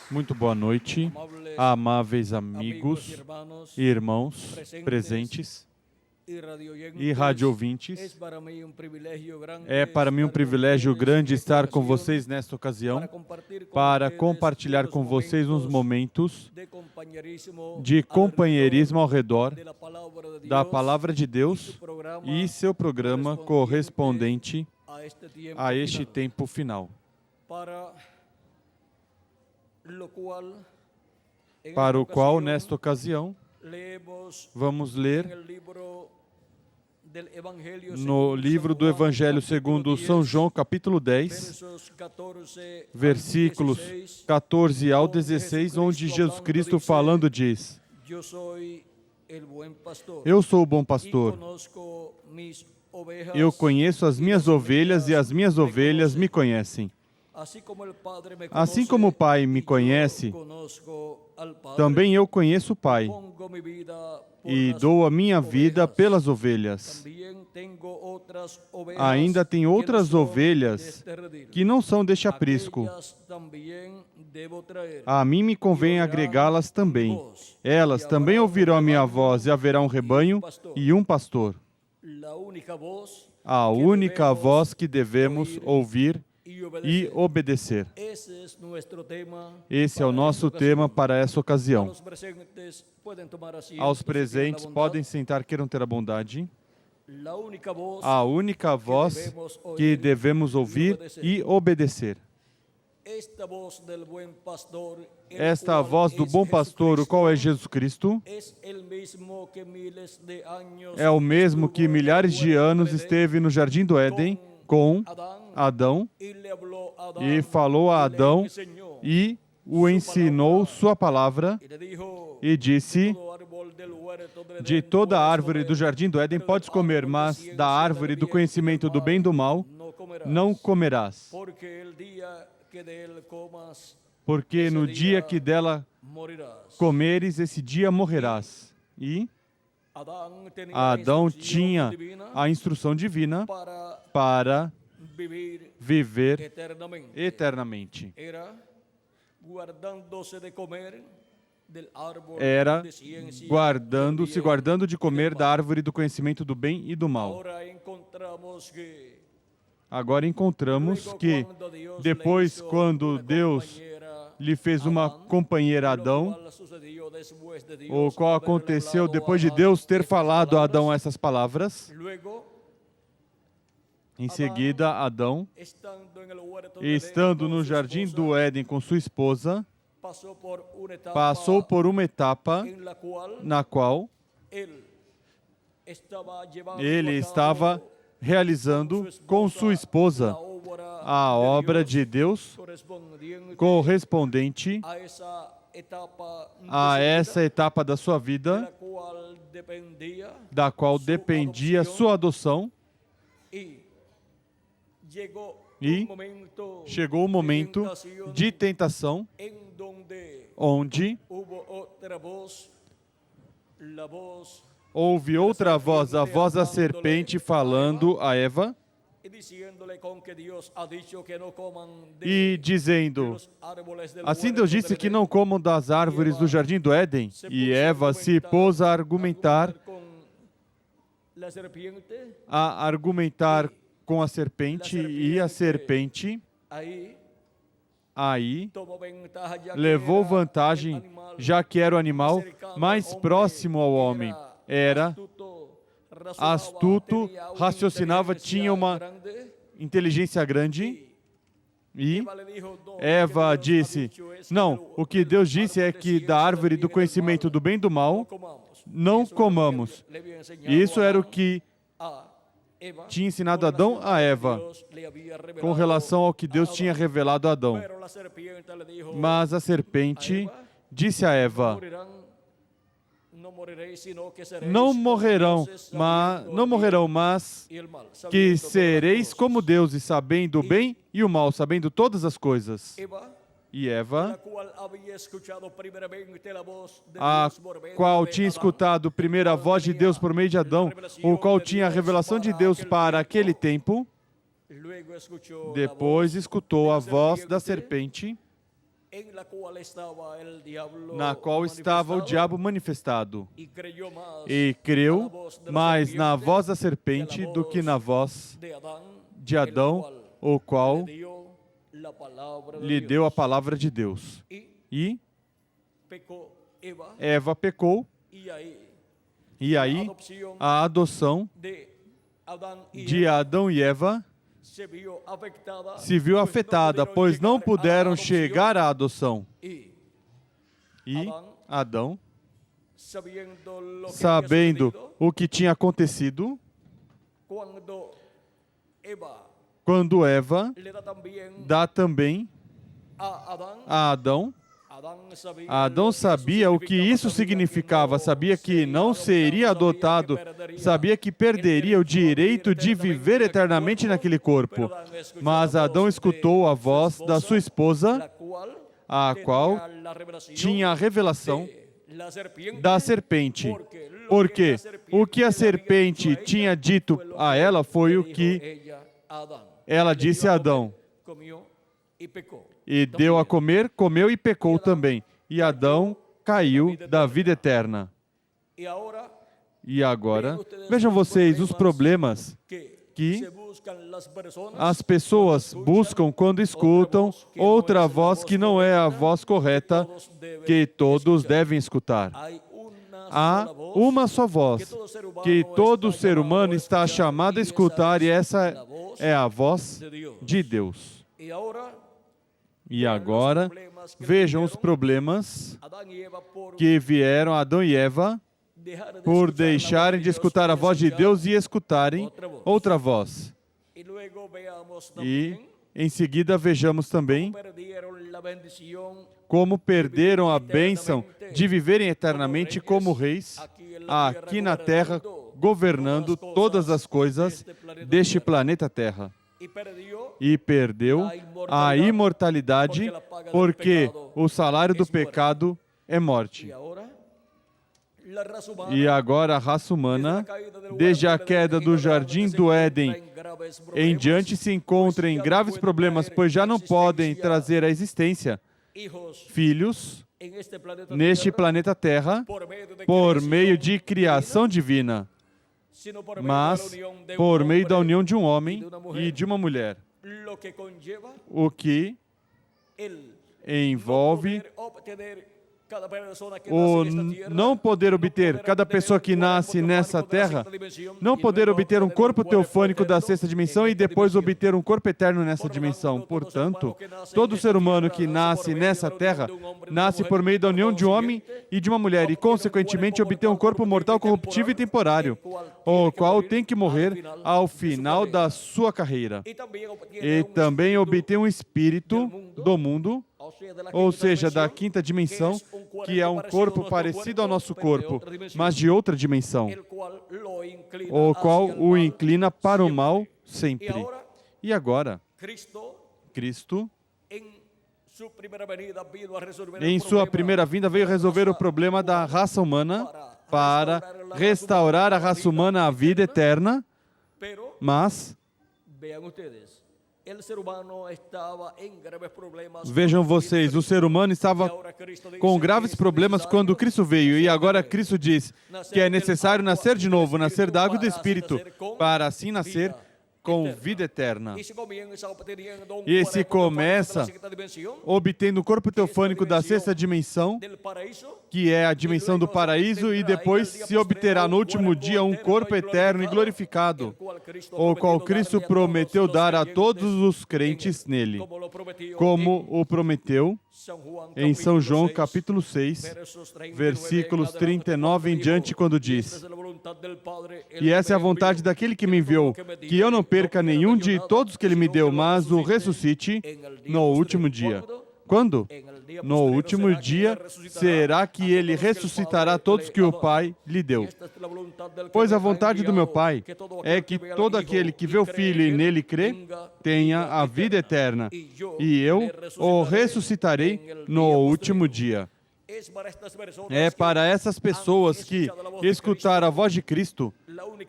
Muito boa noite, amáveis amigos e irmãos presentes e rádio ouvintes. É para mim um privilégio grande estar com vocês nesta ocasião para compartilhar com vocês uns momentos de companheirismo ao redor da Palavra de Deus e seu programa correspondente a este tempo final. Para o qual, nesta ocasião, vamos ler no livro do Evangelho segundo São João, capítulo 10, versículos 14 ao 16, onde Jesus Cristo falando diz: Eu sou o bom pastor, eu conheço as minhas ovelhas e as minhas ovelhas me conhecem. Assim como o Pai me conhece, também eu conheço o Pai e dou a minha vida pelas ovelhas. Ainda tem outras ovelhas que não são deste aprisco. A mim me convém agregá-las também. Elas também ouvirão a minha voz e haverá um rebanho e um pastor. A única voz que devemos ouvir e obedecer. Esse é o nosso tema para essa ocasião. Aos presentes, podem sentar, queiram ter a bondade. A única voz que devemos ouvir e obedecer. Esta voz do bom pastor, o qual é Jesus Cristo, é o mesmo que milhares de anos esteve no Jardim do Éden com Adão e falou a Adão e o ensinou sua palavra e disse: de toda árvore do Jardim do Éden podes comer, mas da árvore do conhecimento do bem e do mal não comerás, porque no dia que dela comeres, esse dia morrerás. E Adão tinha a instrução divina para viver eternamente. Era se guardando de comer da árvore do conhecimento do bem e do mal. Agora encontramos que depois, quando Deus lhe fez uma companheira a Adão, o qual aconteceu depois de Deus ter falado a Adão essas palavras, em seguida, Adão, estando no Jardim do Éden com sua esposa, passou por uma etapa na qual ele estava realizando com sua esposa a obra de Deus correspondente a essa etapa da sua vida, da qual dependia sua adoção. E chegou o momento de tentação, onde houve outra voz, a voz da serpente falando a Eva e dizendo: assim Deus disse que não comam das árvores do Jardim do Éden. E Eva se pôs a argumentar com a serpente, e a serpente aí levou vantagem, já que era o animal mais próximo ao homem. Era astuto, raciocinava, tinha uma inteligência grande. E Eva disse: não, o que Deus disse é que da árvore do conhecimento do bem e do mal não comamos. E isso era o que tinha ensinado Adão a Eva, com relação ao que Deus tinha revelado a Adão. Mas a serpente disse a Eva: não morrerão, mas que sereis como deuses, sabendo o bem e o mal, sabendo todas as coisas. E Eva, a qual tinha escutado primeiro a voz de Deus por meio de Adão, o qual tinha a revelação de Deus para aquele tempo, depois escutou a voz da serpente na qual estava o diabo manifestado, e creu mais na voz da serpente do que na voz de Adão, o qual lhe deu a palavra de Deus. E Eva pecou, e aí a adoção de Adão e Eva se viu afetada, pois não puderam chegar à adoção. E Adão, sabendo o que tinha acontecido, quando Eva dá também a Adão, Adão sabia o que isso significava, sabia que não seria adotado, sabia que perderia o direito de viver eternamente naquele corpo. Mas Adão escutou a voz da sua esposa, a qual tinha a revelação da serpente. Porque o que a serpente tinha dito a ela foi o que ela disse a Adão. E deu a comer, comeu e pecou também. E Adão caiu da vida eterna. E agora, vejam vocês os problemas que as pessoas buscam quando escutam outra voz que não é a voz correta que todos devem escutar. Há uma só voz que todo ser humano está chamado a escutar, e essa é a voz de Deus. E agora, vejam os problemas que vieram a Adão e Eva por deixarem de escutar a voz de Deus e escutarem outra voz. E, em seguida, vejamos também como perderam a bênção de viverem eternamente como reis aqui na Terra, governando todas as coisas deste planeta Terra. E perdeu a imortalidade, porque o salário do pecado é morte. E agora a raça humana, desde a queda do Jardim do Éden em diante, se encontra em graves problemas, pois já não podem trazer à existência filhos neste planeta Terra por meio de criação divina, mas por meio da união de um homem e de uma mulher, o que envolve o não poder obter, cada pessoa que nasce nessa terra, não poder obter um corpo teofânico da sexta dimensão e depois obter um corpo eterno nessa dimensão. Portanto, todo ser humano que nasce nessa terra, nasce por meio da união de um homem e de uma mulher, e consequentemente obter um corpo mortal, corruptível e temporário, o qual tem que morrer ao final da sua carreira. E também obter um espírito do mundo, ou seja, da quinta dimensão, que é um corpo parecido ao nosso corpo, mas de outra dimensão, o qual o inclina para o mal sempre. E agora, Cristo, em sua primeira vinda, veio resolver o problema da raça humana para restaurar a raça humana à vida eterna, mas vejam vocês, o ser humano estava com graves problemas quando Cristo veio, e agora Cristo diz que é necessário nascer de novo, nascer da água e do Espírito, para assim nascer com vida eterna. E se começa obtendo o corpo teofânico da sexta dimensão, que é a dimensão do paraíso, e depois se obterá no último dia um corpo eterno e glorificado, o qual Cristo prometeu dar a todos os crentes nele, como o prometeu em São João capítulo 6, versículos 39 em diante, quando diz: e essa é a vontade daquele que me enviou, que eu não perca nenhum de todos que ele me deu, mas o ressuscite no último dia. Quando? No último dia será que ele ressuscitará todos que o Pai lhe deu. Pois a vontade do meu Pai é que todo aquele que vê o Filho e nele crê, tenha a vida eterna, e eu o ressuscitarei no último dia. É para essas pessoas que escutaram a voz de Cristo,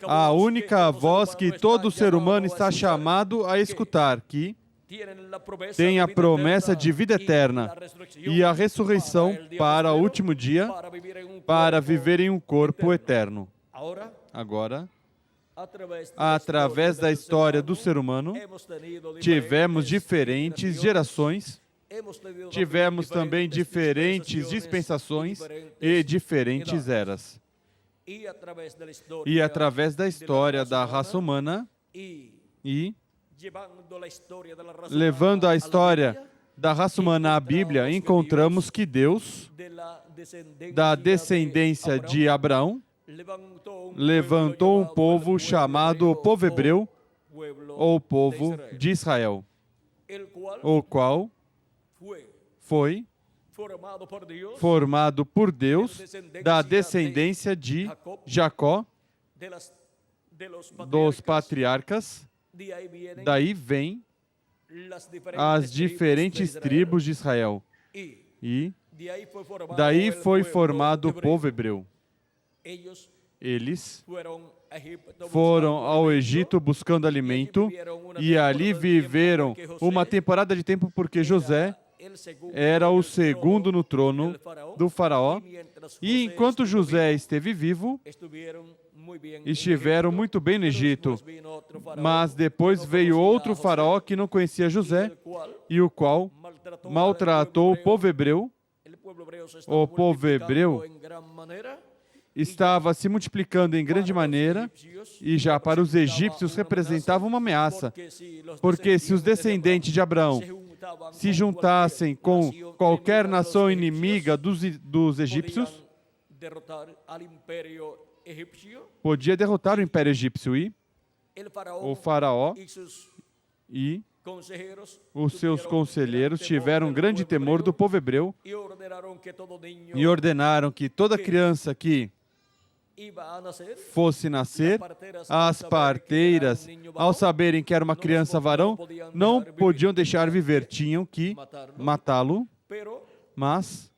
a única voz que todo ser humano está chamado a escutar, que têm a promessa de vida eterna e a ressurreição para o último dia, para viver em um corpo eterno. Agora, através da história do ser humano, tivemos diferentes gerações, tivemos também diferentes dispensações e diferentes eras. E através da história da raça humana e levando a história da raça humana à Bíblia, encontramos que Deus, da descendência de Abraão, levantou um povo chamado o povo hebreu, ou povo de Israel, o qual foi formado por Deus da descendência de Jacó, dos patriarcas. Daí vêm as diferentes tribos de Israel. E daí foi formado o povo hebreu. Eles foram ao Egito buscando alimento e ali viveram uma temporada de tempo porque José era o segundo no trono do faraó. E enquanto José esteve vivo, estiveram muito bem no Egito. Mas depois veio outro faraó que não conhecia José e o qual maltratou o povo hebreu. O povo hebreu estava se multiplicando em grande maneira e já para os egípcios representava uma ameaça, porque se os descendentes de Abraão se juntassem com qualquer nação inimiga dos egípcios, podia derrotar o Império Egípcio e o faraó e os seus conselheiros tiveram grande temor do povo hebreu e ordenaram que toda criança que fosse nascer, as parteiras, ao saberem que era uma criança varão, não podiam deixar viver, tinham que matá-lo, mas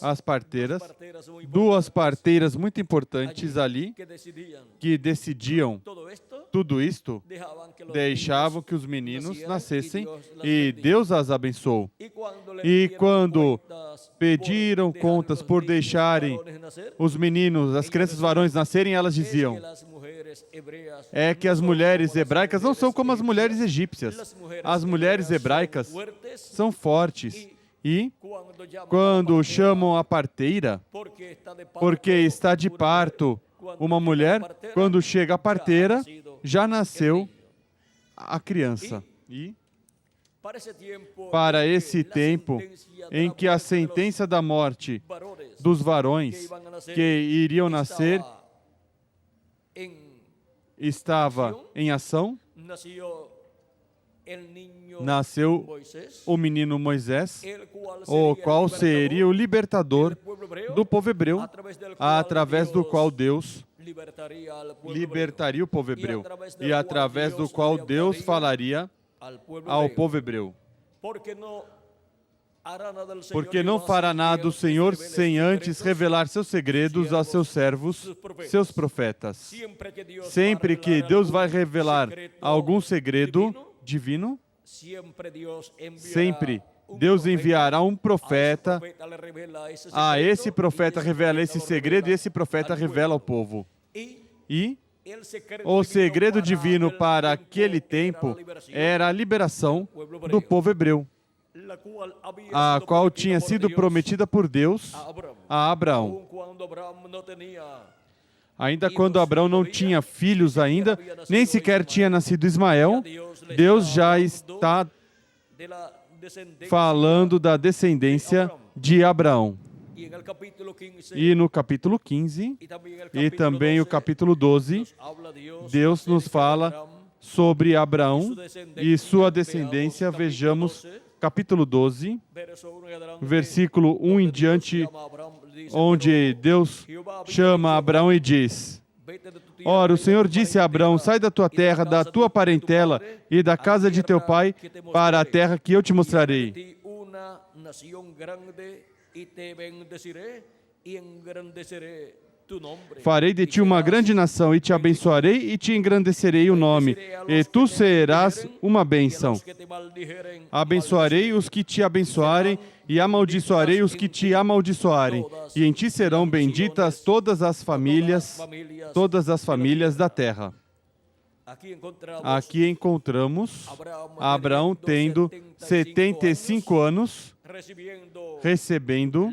as parteiras, duas parteiras muito importantes ali, que decidiam tudo isto, deixavam que os meninos nascessem e Deus as abençoou. E quando pediram contas por deixarem os meninos, as crianças varões nascerem, elas diziam: é que as mulheres hebraicas não são como as mulheres egípcias. As mulheres hebraicas são fortes. E quando chamam a parteira, porque está de parto uma mulher, quando chega a parteira, já nasceu a criança. E para esse tempo em que a sentença da morte dos varões que iriam nascer estava em ação, nasceu o menino Moisés, o qual seria o libertador do povo hebreu, através do qual Deus libertaria o povo hebreu e através do qual Deus falaria ao povo hebreu. Porque não fará nada o Senhor sem antes revelar seus segredos a seus servos, seus profetas. Sempre que Deus vai revelar algum segredo divino, sempre Deus enviará um profeta, a esse profeta revela esse segredo e esse profeta revela ao povo. E o segredo divino para aquele tempo era a liberação do povo hebreu, a qual tinha sido prometida por Deus a Abraão. Ainda quando Abraão não tinha filhos ainda, nem sequer tinha nascido Ismael, Deus já está falando da descendência de Abraão. E no capítulo 15 e também o capítulo 12, Deus nos fala sobre Abraão e sua descendência. Vejamos capítulo 12, versículo 1 em diante, onde Deus chama Abraão e diz: ora, o Senhor disse a Abraão: sai da tua terra, da tua parentela e da casa de teu pai, para a terra que eu te mostrarei. Farei de ti uma grande nação, e te abençoarei e te engrandecerei o nome, e tu serás uma bênção. Abençoarei os que te abençoarem, e amaldiçoarei os que te amaldiçoarem. E em ti serão benditas todas as famílias da terra. Aqui encontramos Abraão tendo 75 anos, recebendo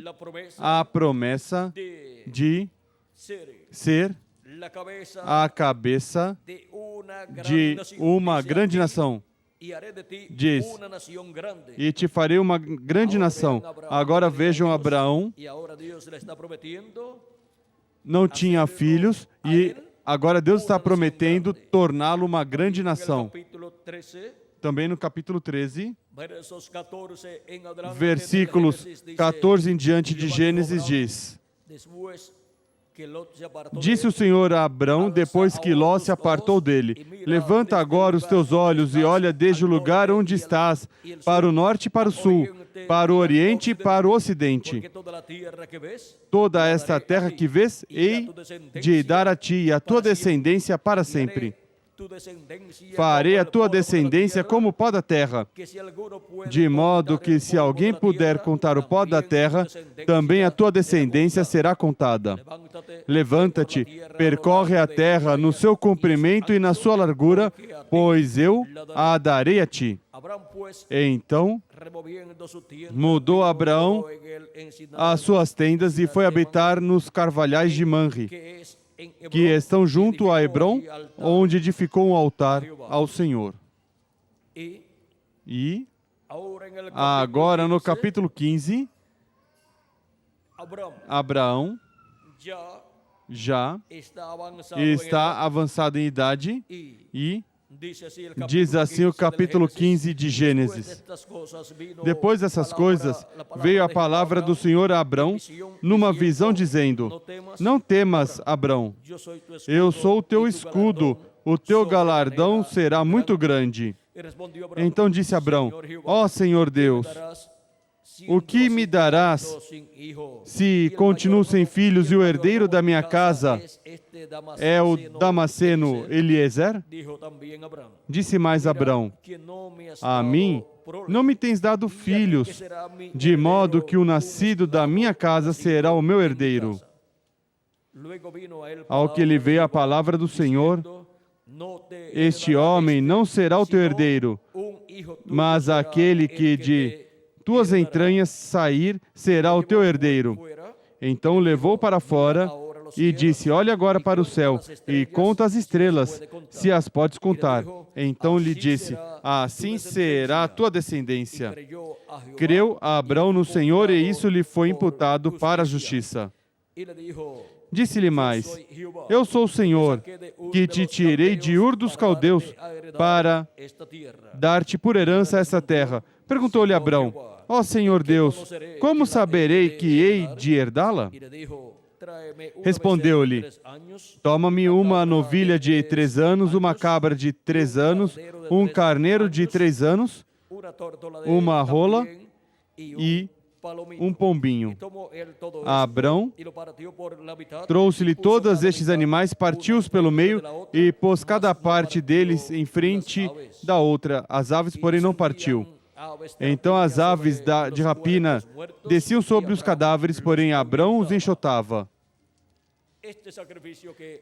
a promessa de ser a cabeça de uma grande nação. Diz, e te farei uma grande nação. Agora vejam, Abraão não tinha filhos e agora Deus está prometendo torná-lo uma grande nação. Também no capítulo 13, versículos 14 em diante de Gênesis diz: Disse o Senhor a Abrão, depois que Ló se apartou dele: Levanta agora os teus olhos e olha desde o lugar onde estás, para o norte e para o sul, para o oriente e para o ocidente. Toda esta terra que vês, hei de dar a ti e a tua descendência para sempre. Farei a tua descendência como o pó da terra, de modo que se alguém puder contar o pó da terra, também a tua descendência será contada. Levanta-te, percorre a terra no seu comprimento e na sua largura, pois eu a darei a ti. Então mudou Abraão as suas tendas e foi habitar nos carvalhais de Manre, que estão junto a Hebrom, onde edificou um altar ao Senhor. E agora no capítulo 15, Abraão já está avançado em idade e diz assim o capítulo 15 de Gênesis: Depois dessas coisas, veio a palavra do Senhor a Abrão numa visão dizendo: Não temas, Abrão, eu sou o teu escudo, o teu galardão será muito grande. Então disse Abrão: Ó Senhor Deus, o que me darás se continuo sem filhos e o herdeiro da minha casa é o Damasceno Eliezer? Disse mais Abrão: A mim não me tens dado filhos, de modo que o nascido da minha casa será o meu herdeiro. Ao que lhe veio a palavra do Senhor: Este homem não será o teu herdeiro, mas aquele que de tuas entranhas sair será o teu herdeiro. Então o levou para fora e disse: Olha agora para o céu e conta as estrelas, se as podes contar. Então lhe disse: Assim será a tua descendência. Creu Abrão no Senhor e isso lhe foi imputado para a justiça. Disse-lhe mais: Eu sou o Senhor, que te tirei de Ur dos Caldeus para dar-te por herança essa terra. Perguntou-lhe Abrão: Ó Senhor Deus, como saberei que hei de herdá-la? Respondeu-lhe: Toma-me uma novilha de 3 anos, uma cabra de 3 anos, um carneiro de 3 anos, uma rola e um pombinho. Abrão trouxe-lhe todos estes animais, partiu-os pelo meio e pôs cada parte deles em frente da outra. As aves, porém, não partiu. Então as aves de rapina desciam sobre os cadáveres, porém Abrão os enxotava.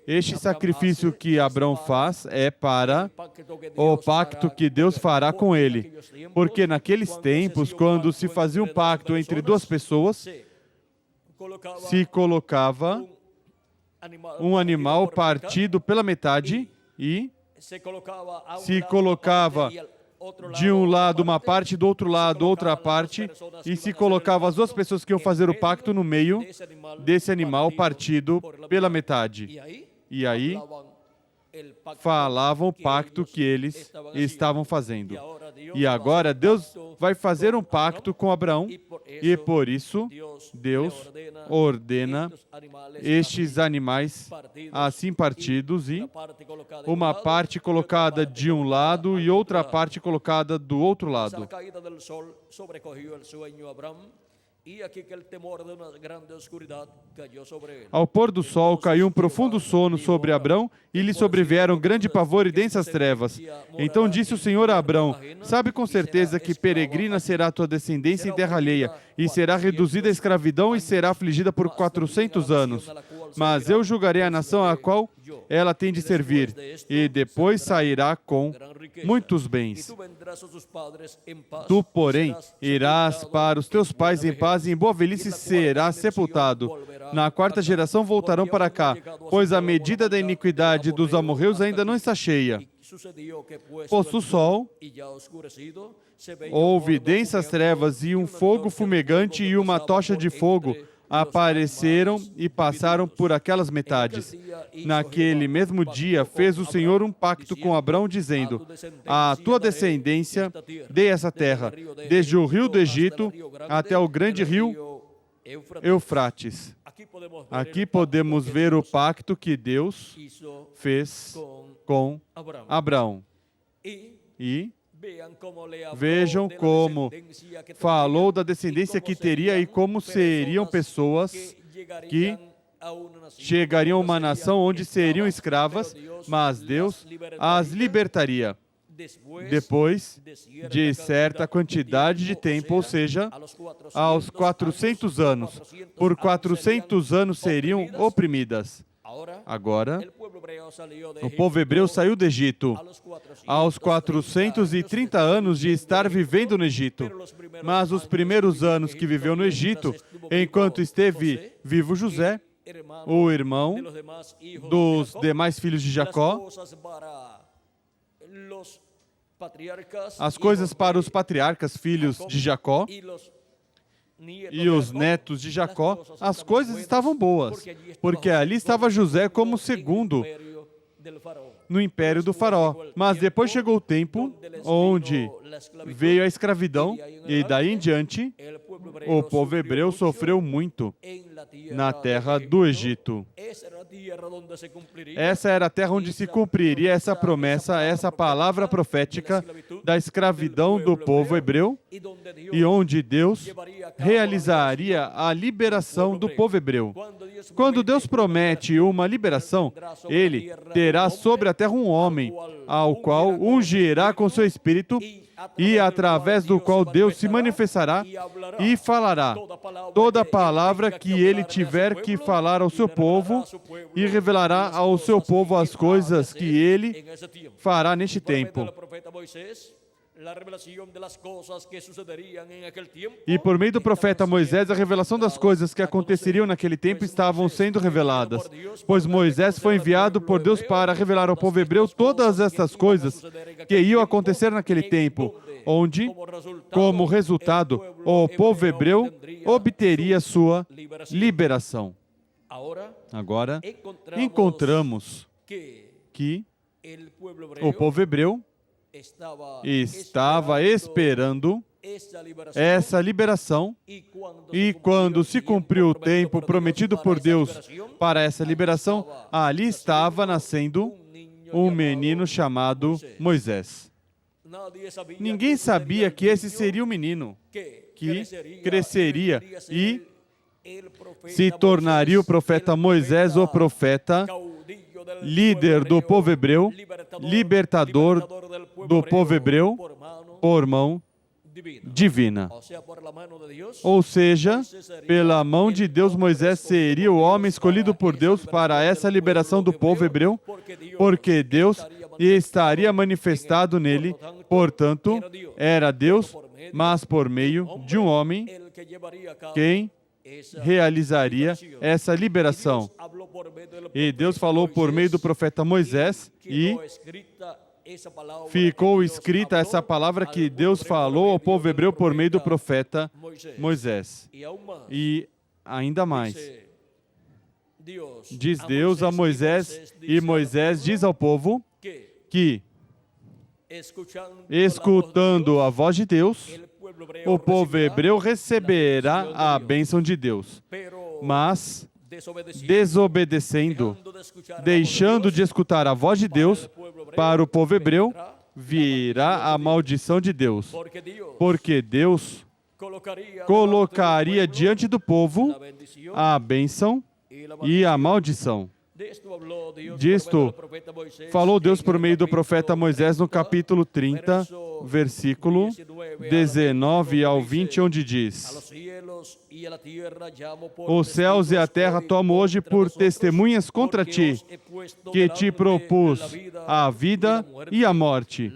Este sacrifício que Abrão faz é para o pacto que Deus fará com ele. Porque naqueles tempos, quando se fazia um pacto entre duas pessoas, se colocava um animal partido pela metade e se colocava de um lado uma parte, do outro lado outra parte, e se colocava as duas pessoas que iam fazer o pacto no meio desse animal partido pela metade. E aí falavam o pacto que eles estavam fazendo. E agora Deus vai fazer um pacto com Abraão, e por isso Deus ordena estes animais assim partidos, e uma parte colocada de um lado e outra parte colocada do outro lado. Ao pôr do sol caiu um profundo sono sobre Abrão e lhe sobrevieram grande pavor e densas trevas. Então disse o Senhor a Abrão: sabe com certeza que peregrina será a tua descendência em terra alheia, e será reduzida à escravidão e será afligida por 400 anos. Mas eu julgarei a nação a qual ela tem de servir, e depois sairá com muitos bens. Tu, porém, irás para os teus pais em paz e em boa velhice serás sepultado. Na quarta geração voltarão para cá, pois a medida da iniquidade dos amorreus ainda não está cheia. Posto o sol, houve densas trevas e um fogo fumegante e uma tocha de fogo apareceram e passaram por aquelas metades. Naquele mesmo dia fez o Senhor um pacto com Abrão, dizendo: à tua descendência dei essa terra, desde o rio do Egito até o grande rio Eufrates. Aqui podemos ver o pacto que Deus fez com Abrão. E vejam como falou da descendência que teria e como seriam pessoas que chegariam a uma nação onde seriam escravas, mas Deus as libertaria depois de certa quantidade de tempo, ou seja, aos 400 anos. Por 400 anos seriam oprimidas. Agora, o povo hebreu saiu do Egito aos 430 anos de estar vivendo no Egito. Mas os primeiros anos que viveu no Egito, enquanto esteve vivo José, o irmão dos demais filhos de Jacó, as coisas para os patriarcas, filhos de Jacó, e os netos de Jacó, as coisas estavam boas, porque ali estava José como segundo no império do faraó. Mas depois chegou o tempo onde veio a escravidão, e daí em diante, o povo hebreu sofreu muito na terra do Egito. Essa era a terra onde se cumpriria essa promessa, essa palavra profética da escravidão do povo hebreu, e onde Deus realizaria a liberação do povo hebreu. Quando Deus promete uma liberação, Ele terá sobre a terra um homem, ao qual ungirá com seu espírito, e através do qual Deus se manifestará e falará toda palavra que Ele tiver que falar ao seu povo, e revelará ao seu povo as coisas que Ele fará neste tempo. E por meio do profeta Moisés, a revelação das coisas que aconteceriam naquele tempo estavam sendo reveladas, pois Moisés foi enviado por Deus para revelar ao povo hebreu todas estas coisas que iam acontecer naquele tempo, onde, como resultado, o povo hebreu obteria sua liberação. Agora, encontramos que o povo hebreu estava esperando essa liberação, e quando se cumpriu o tempo prometido por Deus para essa liberação, ali estava nascendo um menino chamado Moisés. Ninguém sabia que esse seria o menino que cresceria e se tornaria o profeta Moisés, o profeta líder do povo hebreu, libertador do povo hebreu por mão divina. Ou seja, pela mão de Deus, Moisés seria o homem escolhido por Deus para essa liberação do povo hebreu, porque Deus estaria manifestado nele, portanto, era Deus, mas por meio de um homem, quem realizaria essa liberação. E Deus falou por meio do profeta Moisés, e ficou escrita essa palavra que Deus falou ao povo hebreu por meio do profeta Moisés. E ainda mais, diz Deus a Moisés, e Moisés diz ao povo que, escutando a voz de Deus, o povo hebreu receberá a bênção de Deus. Mas, desobedecendo, deixando de escutar a voz de Deus, para o povo hebreu virá a maldição de Deus. Porque Deus colocaria diante do povo a bênção e a maldição. Disto falou Deus por meio do profeta Moisés no capítulo 30, versículo 19 ao 20, onde diz: Os céus e a terra tomo hoje por testemunhas contra ti, que te propus a vida e a morte,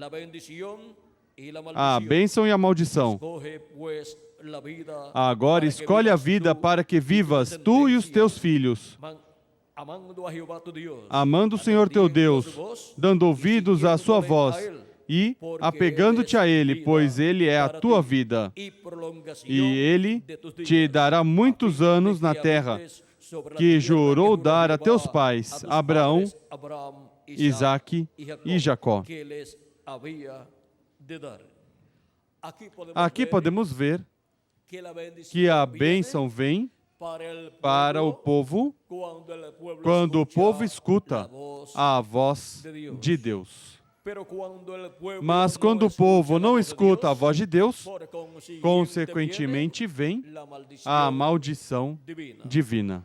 a bênção e a maldição. Agora escolhe a vida para que vivas tu e os teus filhos, amando o Senhor teu Deus, dando ouvidos à sua voz e apegando-te a Ele, pois Ele é a tua vida. E Ele te dará muitos anos na terra que jurou dar a teus pais, Abraão, Isaque e Jacó. Aqui podemos ver que a bênção vem para o povo quando o povo escuta a voz de Deus. Mas quando o povo não escuta a voz de Deus, consequentemente vem a maldição divina.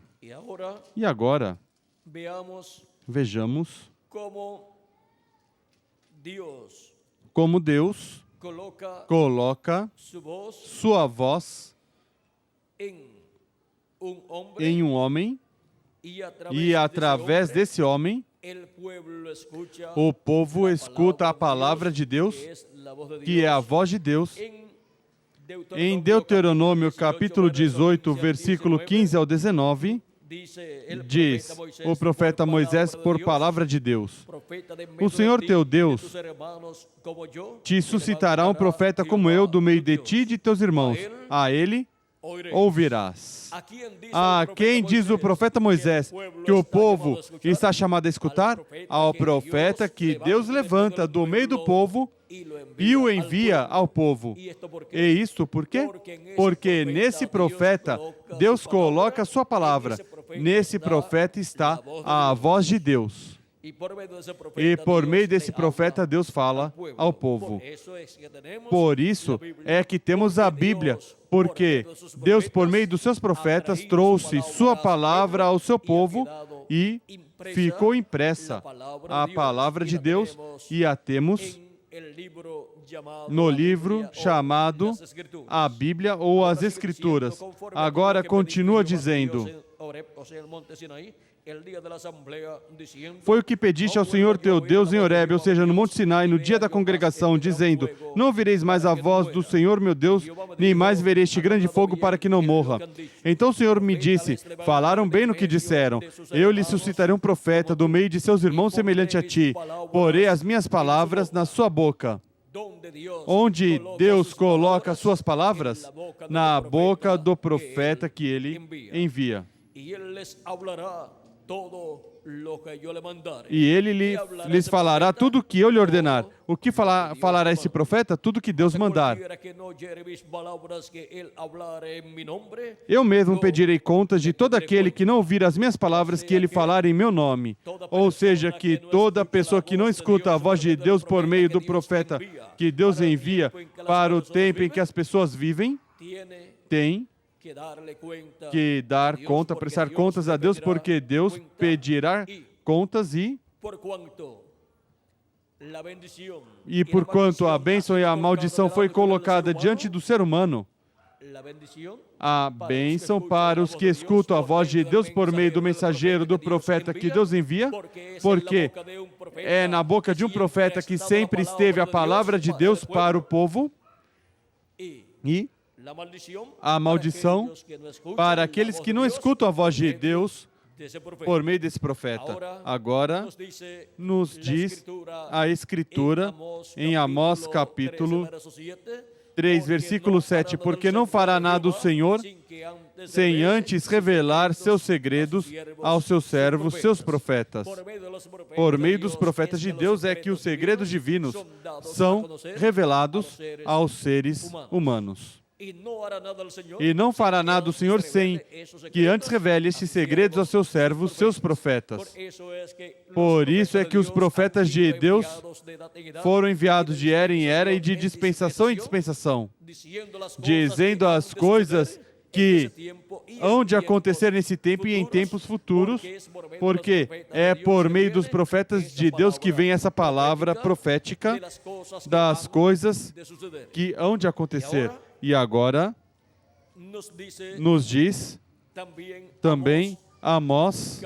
E agora, vejamos como Deus coloca sua voz em um homem, e através desse homem, o povo escuta a palavra de Deus, que é a voz de Deus. Em Deuteronômio, capítulo 18, versículo 15 ao 19, diz o profeta Moisés por palavra de Deus: O Senhor teu Deus te suscitará um profeta como eu do meio de ti e de teus irmãos. A ele ouvirás. A quem diz o profeta Moisés que o povo está chamado a escutar? Ao profeta que Deus levanta do meio do povo e o envia ao povo. E isto por quê? Porque nesse profeta Deus coloca a sua palavra. Nesse profeta está a voz de Deus. E por meio desse profeta Deus fala ao povo. Por isso é que temos a Bíblia, porque Deus, por meio dos seus profetas, trouxe sua palavra ao seu povo e ficou impressa a palavra de Deus, e a temos no livro chamado a Bíblia ou as Escrituras. Agora continua dizendo: Foi o que pediste ao Senhor teu Deus em Horebe, ou seja, no Monte Sinai, no dia da congregação, dizendo: Não ouvireis mais a voz do Senhor meu Deus, nem mais vereis este grande fogo para que não morra. Então o Senhor me disse: Falaram bem no que disseram. Eu lhes suscitarei um profeta do meio de seus irmãos semelhante a ti. Porei as minhas palavras na sua boca. Onde Deus coloca as suas palavras? Na boca do profeta que ele envia. E ele lhes falará tudo o que eu lhe ordenar. O que falará esse profeta? Tudo que Deus mandar. Eu mesmo pedirei contas de todo aquele que não ouvir as minhas palavras que ele falar em meu nome. Ou seja, que toda pessoa que não escuta a voz de Deus por meio do profeta que Deus envia para o tempo em que as pessoas vivem, tem que dar conta, prestar contas a Deus, porque Deus pedirá contas e porquanto a bênção e a maldição foi colocada diante do ser humano, a bênção para os que escutam a voz de Deus por meio do mensageiro, do profeta que Deus envia, porque é na boca de um profeta que sempre esteve a palavra de Deus para o povo, e a maldição para aqueles que não escutam a voz de Deus por meio desse profeta. Agora, nos diz a Escritura em Amós capítulo 3, versículo 7, porque não fará nada o Senhor sem antes revelar seus segredos aos seus servos, seus profetas. Por meio dos profetas de Deus é que os segredos divinos são revelados aos seres humanos. E não fará nada o Senhor sem que antes revele estes segredos aos seus servos, seus profetas. Por isso é que os profetas de Deus foram enviados de era em era e de dispensação em dispensação, dizendo as coisas que hão de acontecer nesse tempo e em tempos futuros, porque é por meio dos profetas de Deus que vem essa palavra profética das coisas que hão de acontecer. E agora nos diz também Amós,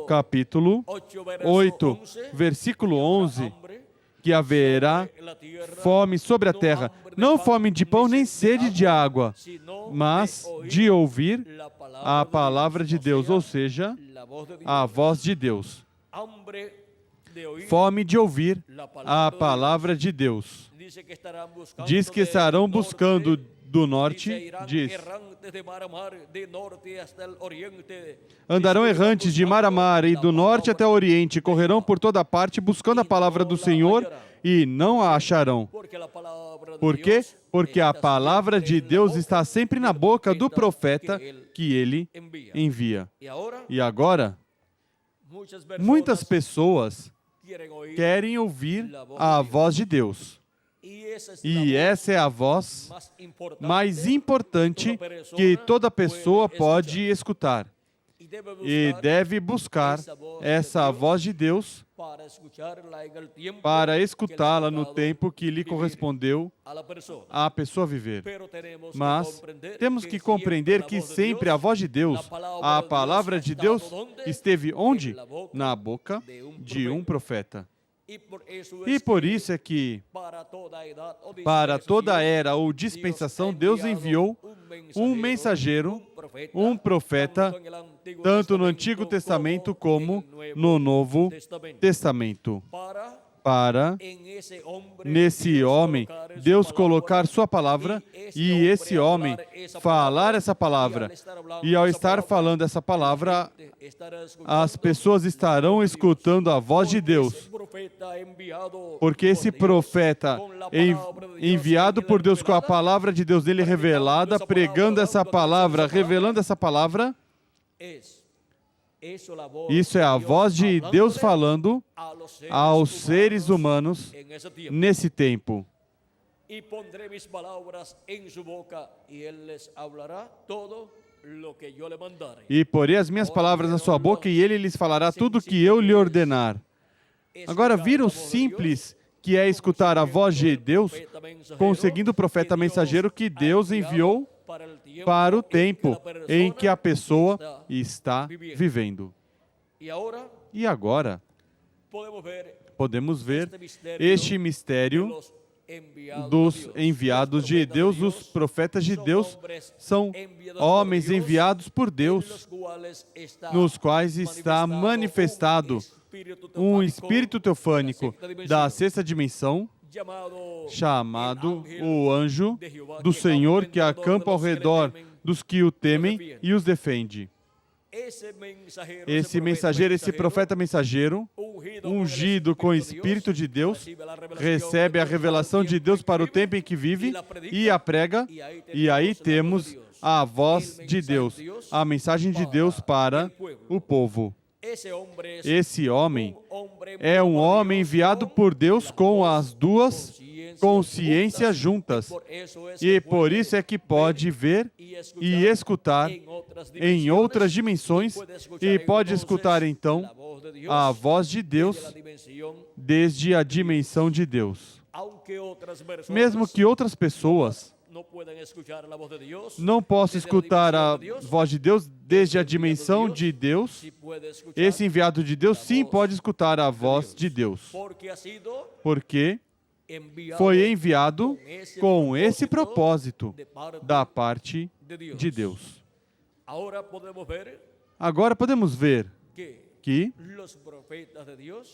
capítulo 8, versículo 11, que haverá fome sobre a terra, não fome de pão nem sede de água, mas de ouvir a palavra de Deus, ou seja, a voz de Deus. Fome de ouvir a palavra de Deus. Diz que estarão buscando do norte, diz, andarão errantes de mar a mar e do norte até o oriente, correrão por toda parte buscando a palavra do Senhor e não a acharão. Por quê? Porque a palavra de Deus está sempre na boca do profeta que ele envia. E agora, muitas pessoas querem ouvir a voz de Deus. E essa é a voz mais importante que toda pessoa pode escutar. E deve buscar essa voz de Deus para escutá-la no tempo que lhe correspondeu à pessoa viver. Mas temos que compreender que sempre a voz de Deus, a palavra de Deus, esteve onde? Na boca de um profeta. E por isso é que, para toda a era ou dispensação, Deus enviou um mensageiro, um profeta, tanto no Antigo Testamento como no Novo Testamento, para, nesse homem, Deus colocar sua palavra e esse homem falar essa palavra. E ao estar falando essa palavra, as pessoas estarão escutando a voz de Deus. Porque esse profeta, enviado por Deus com a palavra de Deus nele revelada, pregando essa palavra, revelando essa palavra, isso é a voz de Deus falando aos seres humanos nesse tempo. E porei as minhas palavras na sua boca e ele lhes falará tudo o que eu lhe ordenar. Agora, viram o simples que é escutar a voz de Deus, conseguindo o profeta mensageiro que Deus enviou para o tempo em que a pessoa está vivendo. E agora, podemos ver este mistério dos enviados de Deus. Os profetas de Deus são homens enviados por Deus, nos quais está manifestado um espírito teofânico da sexta dimensão, chamado o anjo do Senhor, que acampa ao redor dos que o temem e os defende. Esse mensageiro, esse profeta mensageiro, ungido com o Espírito de Deus, recebe a revelação de Deus para o tempo em que vive e a prega, e aí temos a voz de Deus, a mensagem de Deus para o povo. Esse homem é um homem enviado por Deus com as duas consciências juntas. E por isso é que pode ver e escutar em outras dimensões e pode escutar então a voz de Deus desde a dimensão de Deus. Mesmo que outras pessoas não possam escutar a voz de Deus desde a dimensão de Deus, esse enviado de Deus sim pode escutar a voz de Deus, porque foi enviado com esse propósito da parte de Deus. Agora podemos ver que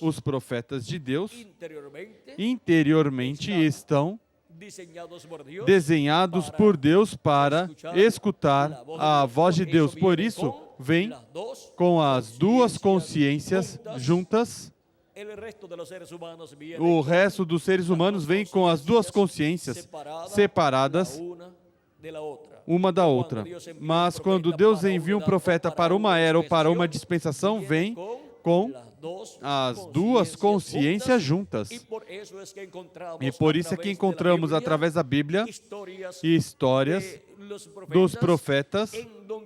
os profetas de Deus interiormente estão desenhados por Deus para escutar a voz de Deus. Por isso, vem com as duas consciências juntas. O resto dos seres humanos vem com as duas consciências separadas uma da outra. Mas quando Deus envia um profeta para uma era ou para uma dispensação, vem com as duas consciências juntas. E por isso é que encontramos através da Bíblia histórias dos profetas,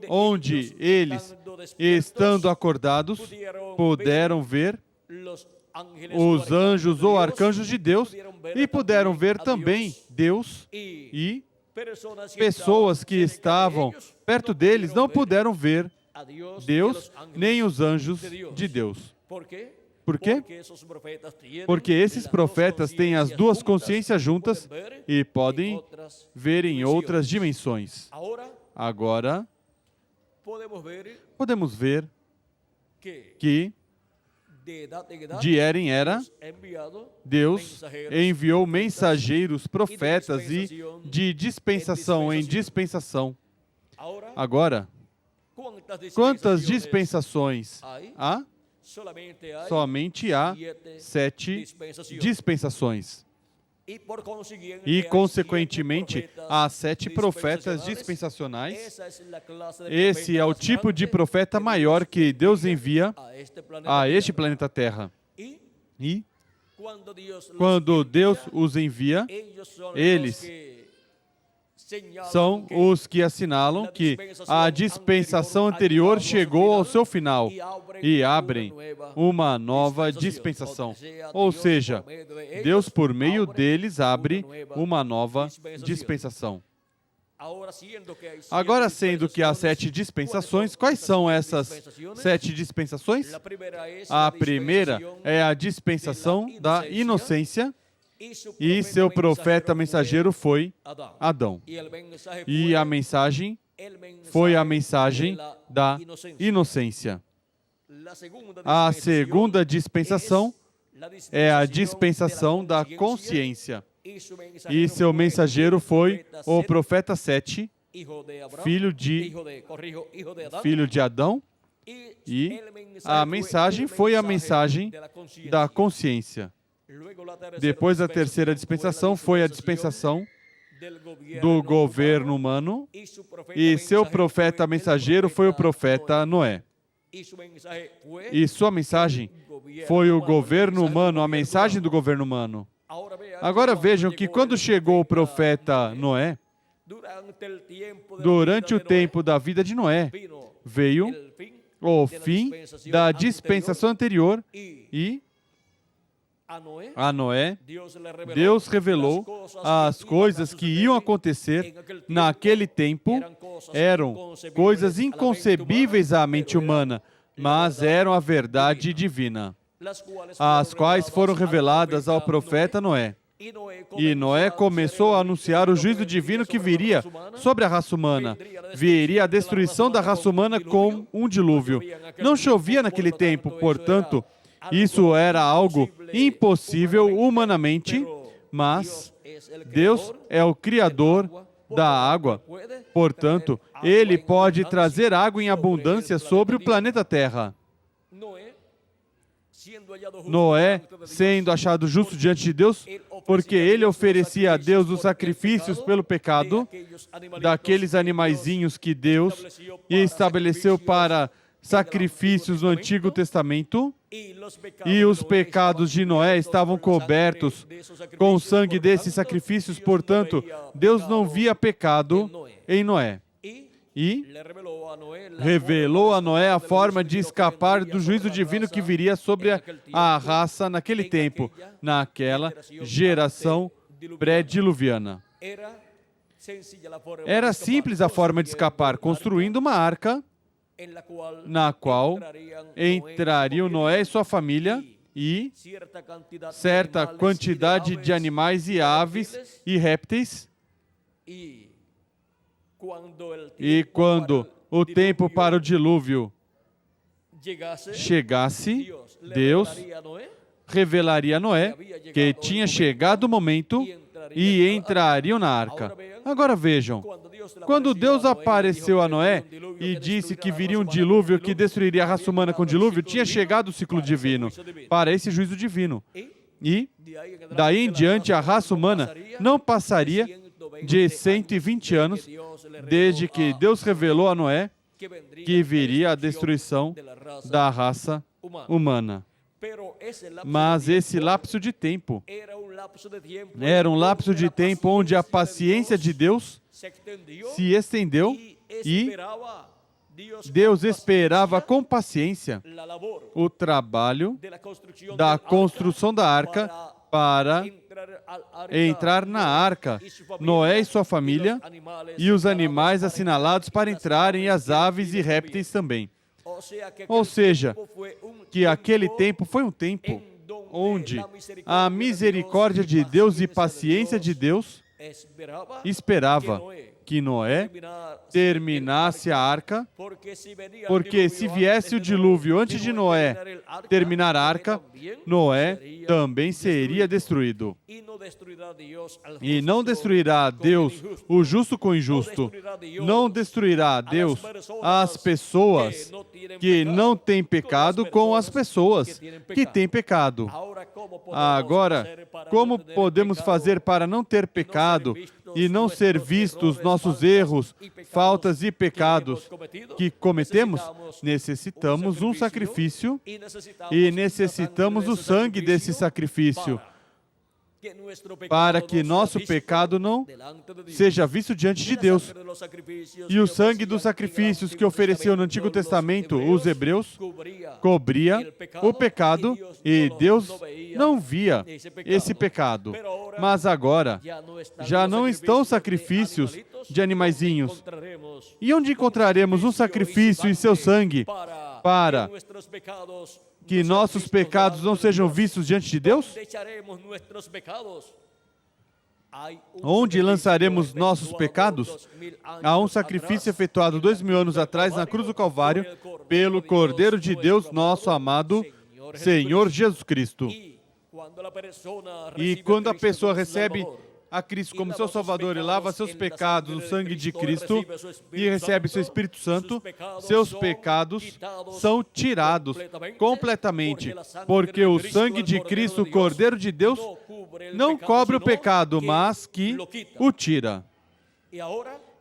onde eles, estando acordados, puderam ver os anjos ou arcanjos de Deus e puderam ver também Deus, e pessoas que estavam perto deles não puderam ver Deus nem os anjos de Deus. Por quê? Porque esses profetas têm as duas consciências juntas e podem ver em outras dimensões. Agora, podemos ver que de era em era, Deus enviou mensageiros, profetas e de dispensação em dispensação. Agora, quantas dispensações há? Somente há 7 dispensações. E, consequentemente, há 7 profetas dispensacionais. Esse é o tipo de profeta maior que Deus envia a este planeta Terra. E, quando Deus os envia, eles são os que assinalam que a dispensação anterior chegou ao seu final e abrem uma nova dispensação. Ou seja, Deus, por meio deles, abre uma nova dispensação. Agora, sendo que há 7 dispensações, quais são essas 7 dispensações? A primeira é a dispensação da inocência, e seu profeta mensageiro foi Adão. E a mensagem foi a mensagem da inocência. A segunda dispensação é a dispensação da consciência. E seu mensageiro foi o profeta Sete, filho de Adão. E a mensagem foi a mensagem da consciência. Depois, a terceira dispensação foi a dispensação do governo humano, e seu profeta mensageiro foi o profeta Noé. E sua mensagem foi o governo humano, a mensagem do governo humano. Agora vejam que quando chegou o profeta Noé, durante o tempo da vida de Noé, veio o fim da dispensação anterior, e a Noé, Deus revelou as coisas que iam acontecer naquele tempo. Eram coisas inconcebíveis à mente humana, mas eram a verdade divina, as quais foram reveladas ao profeta Noé. E Noé começou a anunciar o juízo divino que viria sobre a raça humana. Viria a destruição da raça humana com um dilúvio. Não chovia naquele tempo, portanto, isso era algo impossível humanamente, mas Deus é o Criador da água. Portanto, Ele pode trazer água em abundância sobre o planeta Terra. Noé, sendo achado justo diante de Deus, porque ele oferecia a Deus os sacrifícios pelo pecado daqueles animaizinhos que Deus estabeleceu para sacrifícios no Antigo Testamento, e os pecados de Noé estavam cobertos com o sangue desses sacrifícios, portanto, Deus não via pecado em Noé. E revelou a Noé a forma de escapar do juízo divino que viria sobre a raça naquele tempo, naquela geração pré-diluviana. Era simples a forma de escapar, construindo uma arca, na qual entrariam Noé e sua família e certa quantidade de animais e aves e répteis. E quando o tempo para o dilúvio chegasse, Deus revelaria a Noé que tinha chegado o momento e entrariam na arca. Agora vejam, quando Deus apareceu a Noé e disse que viria um dilúvio que destruiria a raça humana com dilúvio, tinha chegado o ciclo divino para esse juízo divino. E daí em diante a raça humana não passaria de 120 anos desde que Deus revelou a Noé que viria a destruição da raça humana. Mas esse lapso de tempo era um lapso de tempo onde a paciência de Deus se estendeu e Deus esperava com paciência o trabalho da construção da arca para entrar na arca Noé e sua família e os animais assinalados para entrarem, e as aves e répteis também. Ou seja, que aquele tempo foi um tempo onde a misericórdia de Deus e paciência de Deus esperava que Noé terminasse a arca, porque se viesse o dilúvio antes de Noé terminar a arca, Noé também seria destruído. E não destruirá Deus o justo com o injusto. Não destruirá Deus as pessoas que não têm pecado com as pessoas que têm pecado. Agora, como podemos fazer para não ter pecado e não ser vistos nossos erros, faltas e pecados que cometemos? Necessitamos um sacrifício e necessitamos o sangue desse sacrifício para que nosso pecado não seja visto diante de Deus. E o sangue dos sacrifícios que ofereceu no Antigo Testamento os hebreus cobria o pecado e Deus não via esse pecado. Mas agora já não estão sacrifícios de animaizinhos. E onde encontraremos um sacrifício e seu sangue para que nossos pecados não sejam vistos diante de Deus? Onde lançaremos nossos pecados? Há um sacrifício efetuado 2000 anos atrás na cruz do Calvário pelo Cordeiro de Deus, nosso amado Senhor Jesus Cristo. E quando a pessoa recebe a Cristo como seu Salvador e lava seus pecados no sangue de Cristo e recebe seu Espírito Santo, seus pecados são tirados completamente, porque o sangue de Cristo, o Cordeiro de Deus, não cobre o pecado, mas que o tira.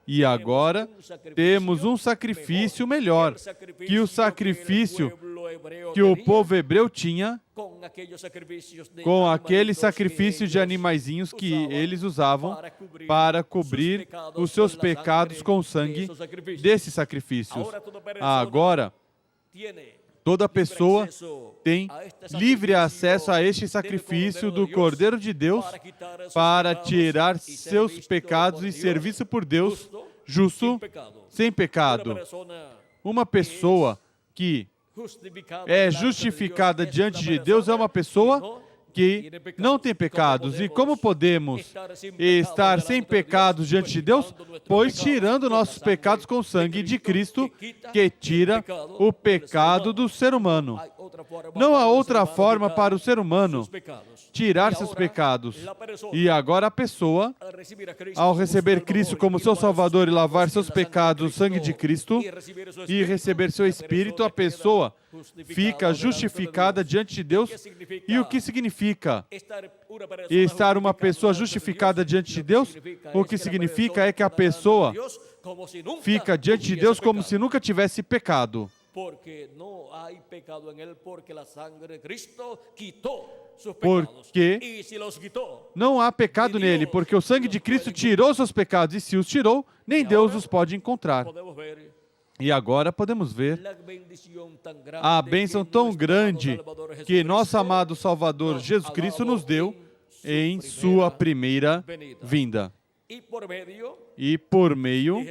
E agora temos um sacrifício melhor que o sacrifício que o povo hebreu tinha com aquele sacrifício de animaizinhos que eles usavam para cobrir os seus pecados com o sangue desses sacrifícios. Agora, toda pessoa tem livre acesso a este sacrifício do Cordeiro de Deus para tirar seus pecados e ser visto por Deus justo, sem pecado. Uma pessoa que é justificada diante de Deus é uma pessoa que não tem pecados. E como podemos estar sem pecados diante de Deus? Pois tirando nossos pecados com o sangue de Cristo, que tira o pecado do ser humano. Não há outra forma para o ser humano tirar seus pecados. E agora a pessoa, ao receber Cristo como seu Salvador e lavar seus pecados no sangue de Cristo e receber seu Espírito, a pessoa fica justificada diante de Deus. E o que significa estar uma pessoa justificada diante de Deus? O que significa é que a pessoa fica diante de Deus como se nunca tivesse pecado. Porque não há pecado nele, porque o sangue de Cristo tirou seus pecados, e se os tirou, nem Deus os pode encontrar. E agora podemos ver a bênção tão grande que nosso amado Salvador Jesus Cristo nos deu em sua primeira vinda. E por meio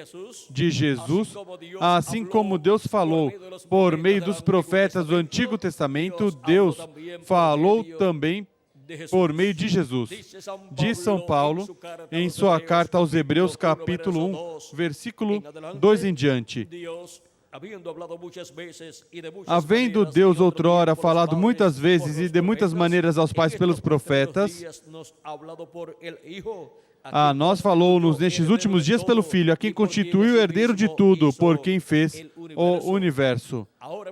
de Jesus, assim como Deus falou por meio dos profetas do Antigo Testamento, Deus falou também por meio de Jesus. Diz São Paulo em sua carta aos Hebreus, capítulo 1, versículo 2 em diante. Havendo Deus outrora falado muitas vezes e de muitas maneiras aos pais pelos profetas, a nós falou-nos nestes últimos dias pelo Filho, a quem constituiu o herdeiro de tudo, por quem fez o universo.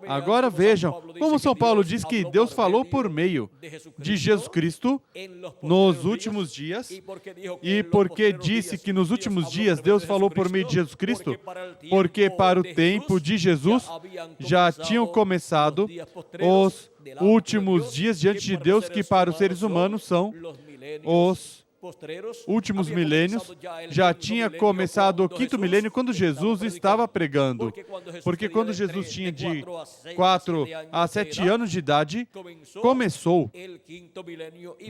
Agora vejam como São Paulo diz que Deus falou por meio de Jesus Cristo nos últimos dias. E porque disse que nos últimos dias Deus falou por meio de Jesus Cristo? Porque para o tempo de Jesus já tinham começado os últimos dias diante de Deus, que para os seres humanos são os últimos milênios. Já tinha começado o quinto milênio quando Jesus estava pregando. Porque quando Jesus tinha de 4 a 7 anos de idade, começou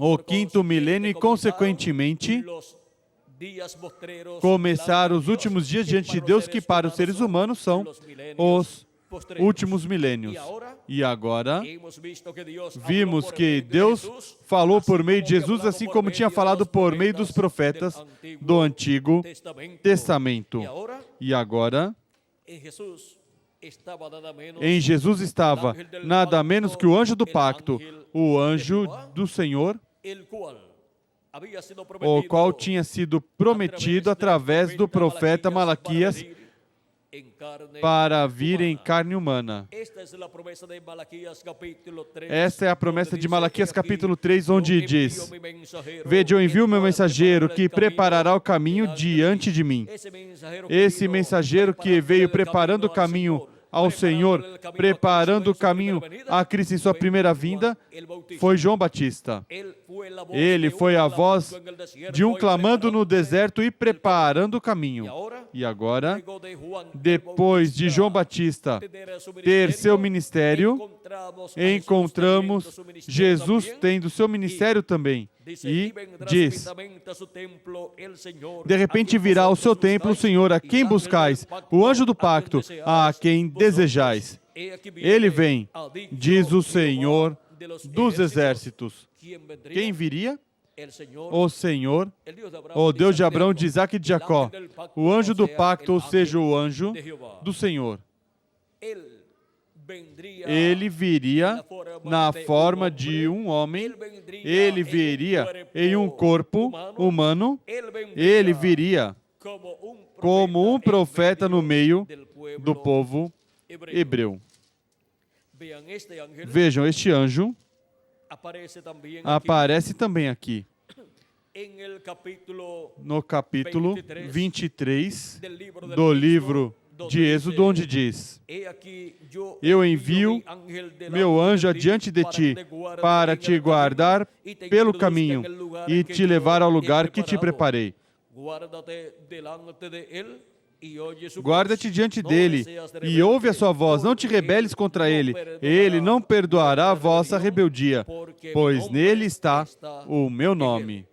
o quinto milênio e, consequentemente, começaram os últimos dias diante de Deus, que para os seres humanos são os últimos milênios. E agora, vimos que Deus falou por meio de Jesus, assim como tinha falado por meio dos profetas do Antigo Testamento. E agora, em Jesus estava nada menos que o anjo do pacto, o anjo do Senhor, o qual tinha sido prometido através do profeta Malaquias para vir em carne humana. Esta é a promessa de Malaquias capítulo 3, onde diz: Vede, eu envio meu mensageiro que preparará o caminho diante de mim. Esse mensageiro que veio preparando o caminho ao Senhor, preparando o caminho a Cristo em sua primeira vinda, foi João Batista. Ele foi a voz de um clamando no deserto e preparando o caminho. E agora, depois de João Batista ter seu ministério, encontramos Jesus tendo seu ministério também. E diz: De repente virá ao seu templo o Senhor, a quem buscais, o anjo do pacto, a quem desejais. Ele vem, diz o Senhor dos exércitos. Quem viria? O Senhor, o Deus de Abraão, de Isaac e de Jacó, o anjo do pacto, ou seja, o anjo do Senhor. Ele viria na forma de um homem, ele viria em um corpo humano, ele viria como um profeta no meio do povo hebreu. Vejam, este anjo aparece também aqui, no capítulo 23 do livro de Êxodo, onde diz: Eu envio meu anjo adiante de ti, para te guardar pelo caminho e te levar ao lugar que te preparei. Guarda-te diante dele e ouve a sua voz, não te rebeles contra ele. Ele não perdoará a vossa rebeldia, pois nele está o meu nome.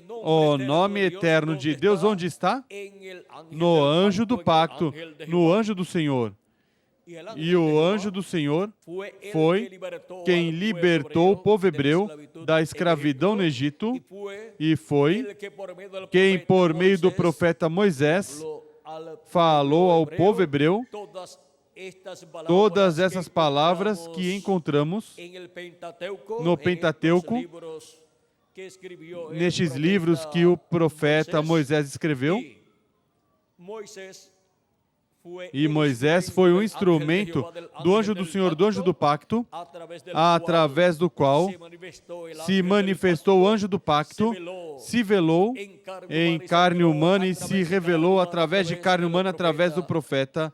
O nome eterno de Deus onde está? No anjo do pacto, no anjo do Senhor. E o anjo do Senhor foi quem libertou o povo hebreu da escravidão no Egito, e foi quem, por meio do profeta Moisés, falou ao povo hebreu todas essas palavras que encontramos no Pentateuco, nestes livros que o profeta Moisés escreveu. E Moisés foi um instrumento do anjo do Senhor, do anjo do pacto, através do qual se manifestou o anjo do pacto, se velou em carne humana e se revelou através de carne humana, através do profeta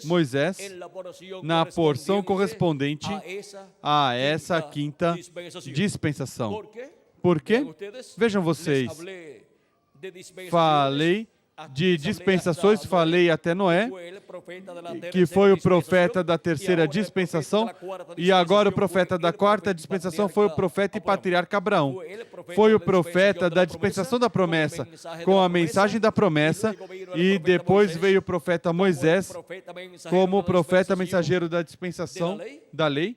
Moisés, na porção correspondente a essa quinta dispensação. Por quê? Vejam vocês, falei de dispensações, falei até Noé, que foi o profeta da terceira dispensação, e agora o profeta da quarta dispensação foi o profeta e patriarca Abraão. Foi o profeta da dispensação da promessa, com a mensagem da promessa, e depois veio o profeta Moisés como o profeta mensageiro da dispensação da lei.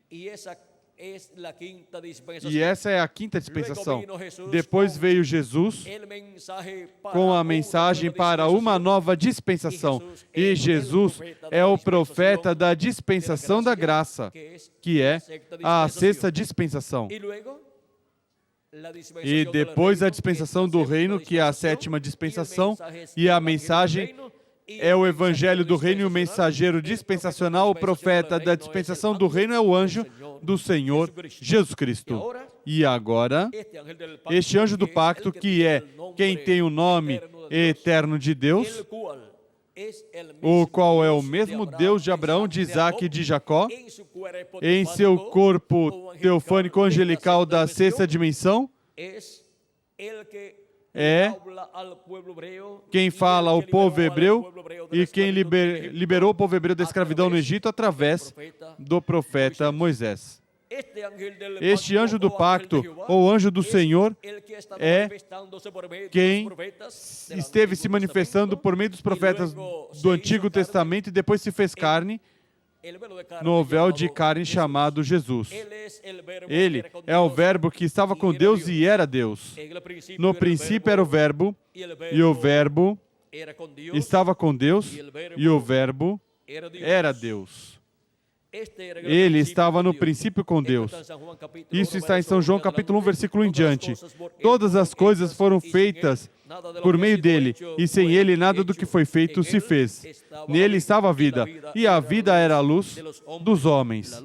E essa é a quinta dispensação. Depois veio Jesus com a mensagem para uma nova dispensação. E Jesus é o profeta da dispensação da graça, que é a sexta dispensação. E depois a dispensação do reino, que é a sétima dispensação, e a mensagem é o evangelho do reino e o mensageiro dispensacional, o profeta da dispensação do reino é o anjo do Senhor Jesus Cristo. E agora, este anjo do pacto, que é quem tem o nome eterno de Deus, o qual é o mesmo Deus de Abraão, de Isaac e de Jacó, em seu corpo teofânico angelical da sexta dimensão, é quem fala ao povo hebreu e quem liberou o povo hebreu da escravidão no Egito através do profeta Moisés. Este anjo do pacto, ou anjo do Senhor, é quem esteve se manifestando por meio dos profetas do Antigo Testamento e depois se fez carne no véu de carne chamado Jesus. Ele é o verbo que estava com Deus e era Deus. No princípio era o verbo, e o verbo estava com Deus, e o verbo era Deus. Ele estava no princípio com Deus. Isso está em São João capítulo 1, versículo em diante. Todas as coisas foram feitas por meio dele, e sem ele nada do que foi feito se fez. Nele estava a vida, e a vida era a luz dos homens.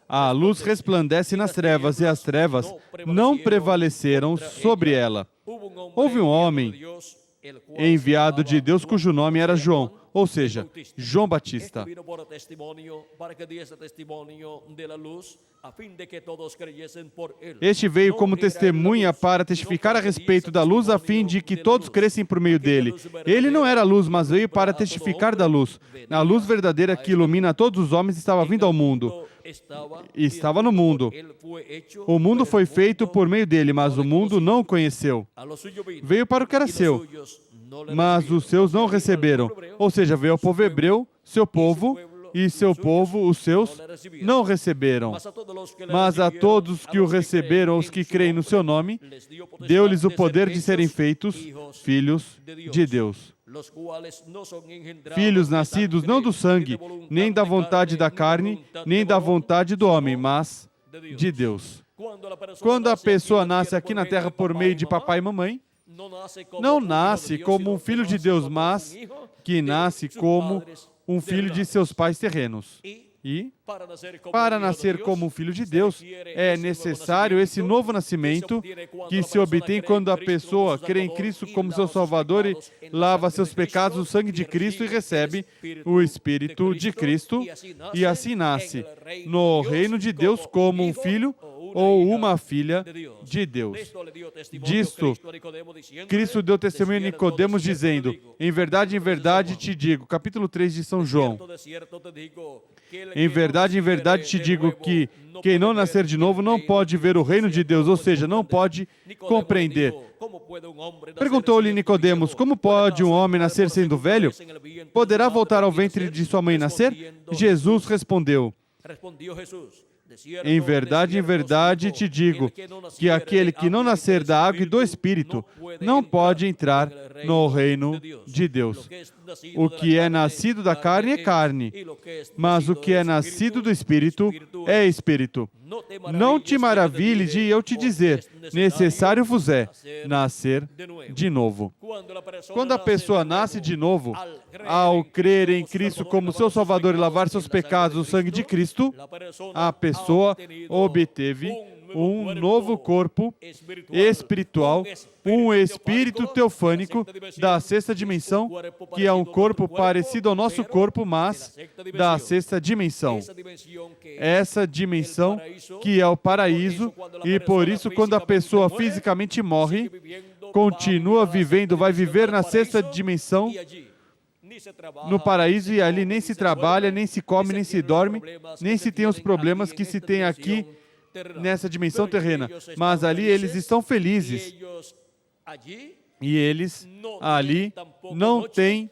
A luz resplandece nas trevas, e as trevas não prevaleceram sobre ela. Houve um homem enviado de Deus cujo nome era João, ou seja, João Batista. Este veio como testemunha para testificar a respeito da luz, a fim de que todos crescem por meio dele. Ele não era a luz, mas veio para testificar da luz. A luz verdadeira que ilumina todos os homens estava vindo ao mundo. Estava no mundo. O mundo foi feito por meio dele, mas o mundo não o conheceu. Veio para o que era seu, mas os seus não receberam. Ou seja, veio ao povo hebreu, seu povo, e seu povo, os seus, não receberam. Mas a todos que o receberam, os que creem no seu nome, deu-lhes o poder de serem feitos filhos de Deus. Filhos nascidos não do sangue, nem da vontade da carne, nem da vontade do homem, mas de Deus. Quando a pessoa nasce aqui na terra por meio de papai e mamãe, não nasce como um filho de Deus, mas que nasce como um filho de seus pais terrenos. E, para nascer como um filho de Deus, é necessário esse novo nascimento que se obtém quando a pessoa crê em Cristo como seu Salvador e lava seus pecados no sangue de Cristo e recebe o Espírito de Cristo, e assim nasce no reino de Deus como um filho ou uma filha de Deus. Disto, Cristo deu testemunho a Nicodemos dizendo: em verdade, te digo, capítulo 3 de São João, em verdade te digo que quem não nascer de novo não pode ver o reino de Deus, ou seja, não pode compreender. Perguntou-lhe Nicodemos: como pode um homem nascer sendo velho? Poderá voltar ao ventre de sua mãe e nascer? Jesus respondeu: em verdade te digo que aquele que não nascer da água e do Espírito não pode entrar no reino de Deus. O que é nascido da carne é carne, mas o que é nascido do Espírito é Espírito. Não te maravilhes de eu te dizer, necessário vos é nascer de novo. Quando a pessoa nasce de novo, ao crer em Cristo como seu Salvador e lavar seus pecados no sangue de Cristo, a pessoa obteve um novo corpo espiritual, um espírito teofânico da sexta dimensão, que é um corpo parecido ao nosso corpo, mas da sexta dimensão. Essa dimensão que é o paraíso, e por isso quando a pessoa fisicamente morre, continua vivendo, vai viver na sexta dimensão, no paraíso, e ali nem se trabalha, nem se come, nem se dorme, nem se tem os problemas que se tem aqui nessa dimensão terrena. Mas ali eles estão felizes. E eles ali não têm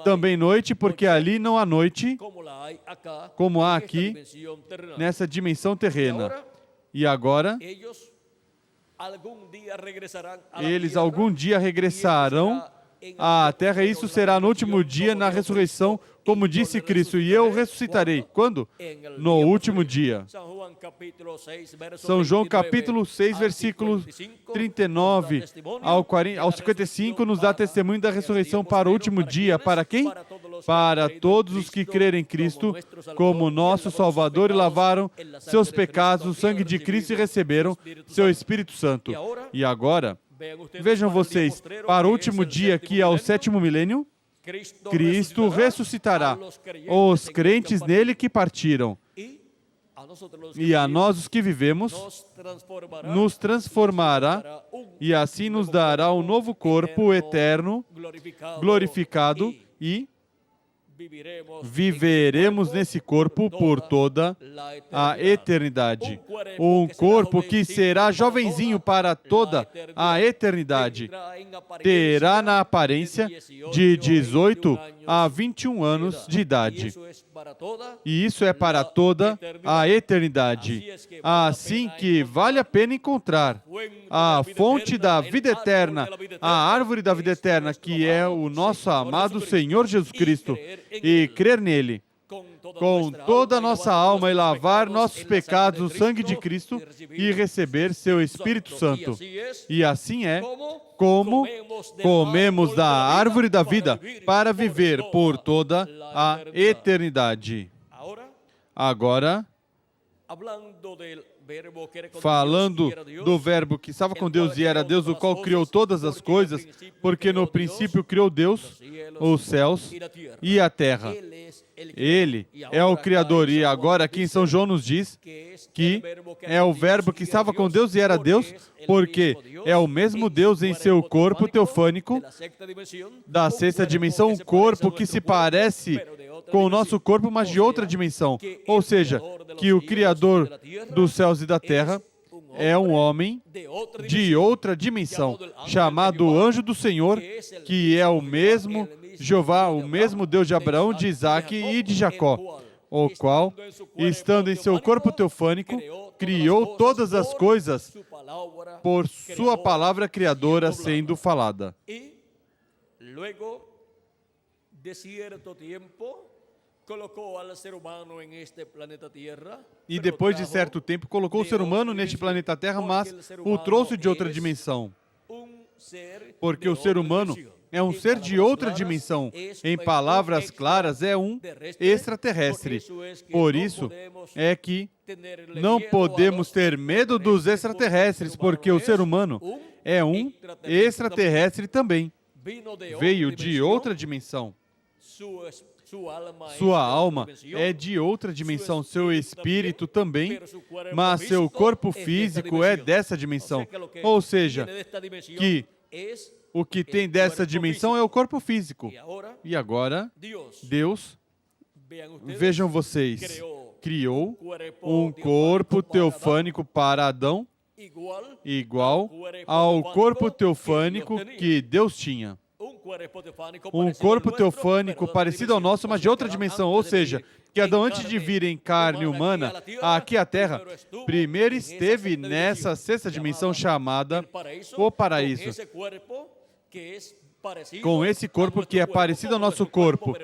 também noite, porque ali não há noite, como há aqui nessa dimensão terrena. E agora, eles algum dia regressarão à terra, e isso será no último dia, na ressurreição, como disse Cristo, e eu ressuscitarei. Quando? No último dia. São João capítulo 6, versículo 39 ao 55, nos dá testemunho da ressurreição para o último dia. Para quem? Para todos os que crerem em Cristo como nosso Salvador e lavaram seus pecados no sangue de Cristo e receberam seu Espírito Santo. E agora, vejam vocês, para o último dia, que é o sétimo milênio, Cristo ressuscitará os crentes nele que partiram. E a nós, os que vivemos, nos transformará e assim nos dará um novo corpo eterno, glorificado, e viveremos nesse corpo por toda a eternidade. Um corpo que será jovenzinho para toda a eternidade. Terá na aparência de 18 a 21 anos de idade. E isso é para toda a eternidade. Assim que vale a pena encontrar a fonte da vida eterna, a árvore da vida eterna, que é o nosso amado Senhor Jesus Cristo, e crer nele com toda a nossa alma e lavar nossos pecados no sangue de Cristo e receber seu Espírito Santo. E assim é como comemos da árvore da vida para viver por toda a eternidade. Agora, falando do verbo que estava com Deus e era Deus, o qual criou todas as coisas, porque no princípio criou Deus os céus e a terra. Ele é o Criador. E agora aqui em São João nos diz que é o verbo que estava com Deus e era Deus, porque é o mesmo Deus em seu corpo teofânico da sexta dimensão, um corpo que se parece com o nosso corpo, mas de outra dimensão. Ou seja, que o Criador dos céus e da terra é um homem de outra dimensão, chamado Anjo do Senhor, que é o mesmo Jeová, o mesmo Deus de Abraão, de Isaac e de Jacó, o qual, estando em seu corpo teofânico, criou todas as coisas por sua palavra criadora sendo falada. E depois de certo tempo, colocou o ser humano neste planeta Terra, mas o trouxe de outra dimensão. Porque o ser humano é um ser de outra dimensão. Em palavras claras, é um extraterrestre. Por isso é que não podemos ter medo dos extraterrestres, porque o ser humano é um extraterrestre também. Veio de outra dimensão. Sua alma é de outra dimensão, seu espírito também, mas seu corpo físico é dessa dimensão. Ou seja, que o que tem dessa dimensão é o corpo físico. E agora, Deus, vejam vocês, criou um corpo teofânico para Adão, igual ao corpo teofânico que Deus tinha. Um corpo teofânico parecido ao nosso, mas de outra dimensão. Ou seja, que Adão, antes de vir em carne humana aqui à Terra, primeiro esteve nessa sexta dimensão chamada o paraíso. Com esse corpo que é parecido ao nosso corpo,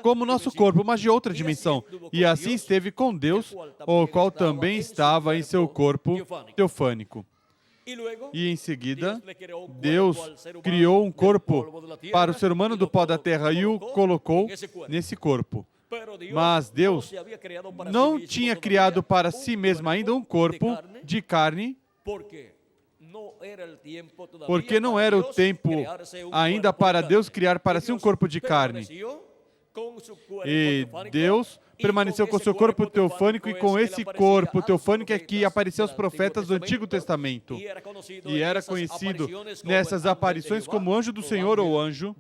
como nosso corpo, mas de outra dimensão. E assim esteve com Deus, o qual também estava em seu corpo teofânico. E em seguida, Deus criou um corpo para o ser humano do pó da terra e o colocou nesse corpo. Mas Deus não tinha criado para si mesmo ainda um corpo de carne, porque não era o tempo ainda para Deus criar para si um corpo de carne. E Deus permaneceu com seu corpo teofânico, e com esse corpo teofânico é que apareceu aos profetas do Antigo Testamento. E era conhecido nessas aparições como anjo do Senhor ou anjo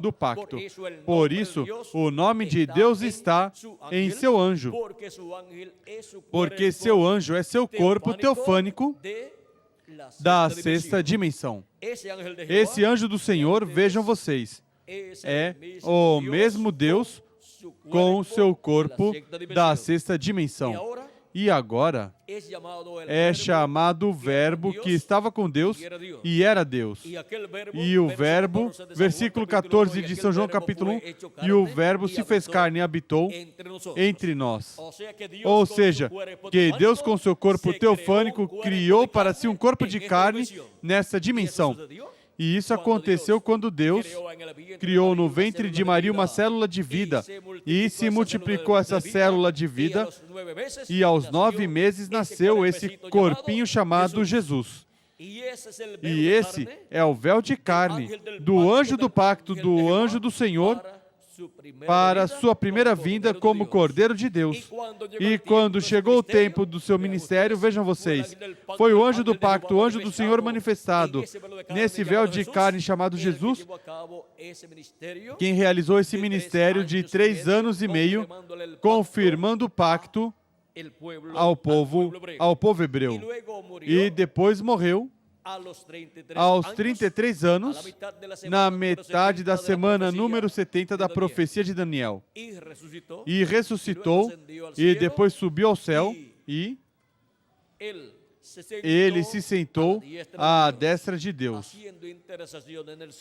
do pacto. Por isso, o nome de Deus está em seu anjo, porque seu anjo é seu corpo teofânico da sexta dimensão. Esse anjo do Senhor, vejam vocês, é o mesmo Deus com o seu corpo da sexta dimensão. E agora é chamado o Verbo que estava com Deus e era Deus. E o Verbo, versículo 14 de São João capítulo 1, e o Verbo se fez carne e habitou entre nós. Ou seja, que Deus com seu corpo teofânico criou para si um corpo de carne nessa dimensão. E isso aconteceu quando Deus criou no ventre de Maria uma célula de vida e se multiplicou essa célula de vida e aos 9 meses nasceu esse corpinho chamado Jesus. E esse é o véu de carne do anjo do pacto, do anjo do Senhor, para sua primeira vinda como Cordeiro de Deus. E quando chegou o tempo do seu ministério, vejam vocês, foi o anjo do pacto, o anjo do Senhor manifestado nesse véu de carne chamado Jesus, quem realizou esse ministério de 3 anos e meio, confirmando o pacto ao povo hebreu. E depois morreu aos 33 anos, na metade da semana número 70 da profecia de Daniel. E ressuscitou, e depois subiu ao céu, e ele se sentou à destra de Deus,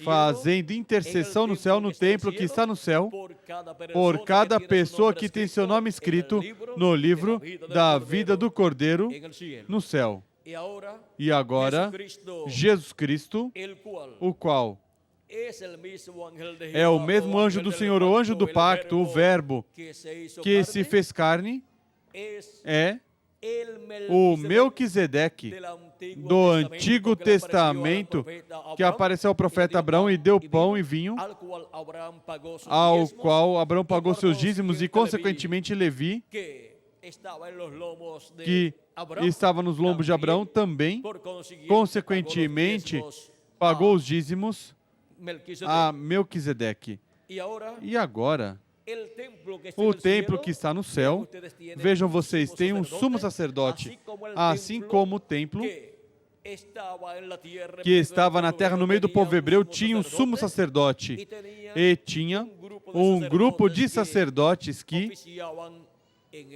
fazendo intercessão no céu, no templo que está no céu, por cada pessoa que tem seu nome escrito no livro da vida do Cordeiro no céu. E agora, Jesus Cristo, o qual é o mesmo anjo do Senhor, o anjo do pacto, o Verbo que se fez carne, é o Melquisedeque do Antigo Testamento, que apareceu ao profeta Abraão e deu pão e vinho, ao qual Abraão pagou seus dízimos e, consequentemente, Levi, que estava nos lombos de Abraão, também, consequentemente, pagou os dízimos a Melquisedeque. E agora, o templo que está no céu, vejam vocês, tem um sumo sacerdote, assim como o templo que estava na terra no meio do povo hebreu tinha um sumo sacerdote e tinha um grupo de sacerdotes que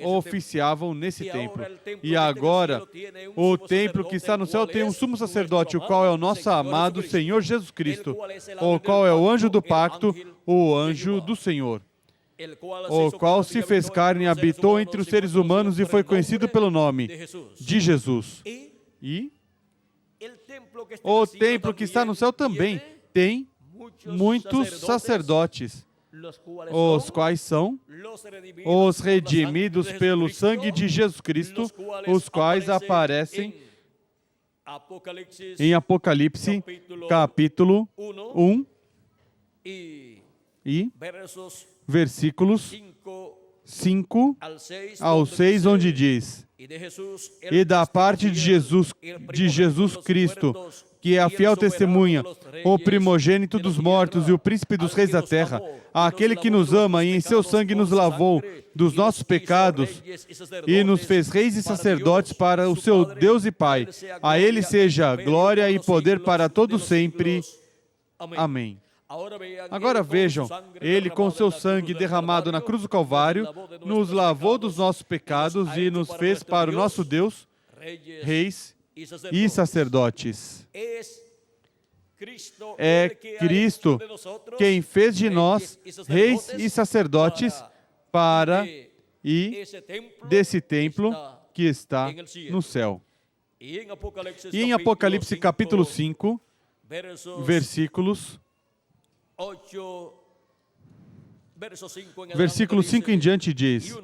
oficiavam nesse templo. E agora, o templo que está no céu tem um sumo sacerdote, o qual é o nosso amado Senhor Jesus Cristo, o qual é o anjo do pacto, o anjo do Senhor, o qual se fez carne e habitou entre os seres humanos e foi conhecido pelo nome de Jesus. E o templo que está no céu também tem muitos sacerdotes, os quais são os redimidos pelo sangue de Jesus Cristo, os quais aparecem em Apocalipse, capítulo 1 e versículos 5 ao 6, onde diz: e da parte de Jesus Cristo, que é a fiel testemunha, o primogênito dos mortos e o príncipe dos reis da terra, aquele que nos ama e em seu sangue nos lavou dos nossos pecados e nos fez reis e sacerdotes para o seu Deus e Pai. A Ele seja glória e poder para todos sempre. Amém. Agora vejam, Ele com seu sangue derramado na cruz do Calvário, nos lavou dos nossos pecados e nos fez para o nosso Deus, reis e sacerdotes. É Cristo quem fez de nós reis e sacerdotes para e desse templo que está no céu. E em Apocalipse capítulo 5, versículos Versículo 5 em diante diz: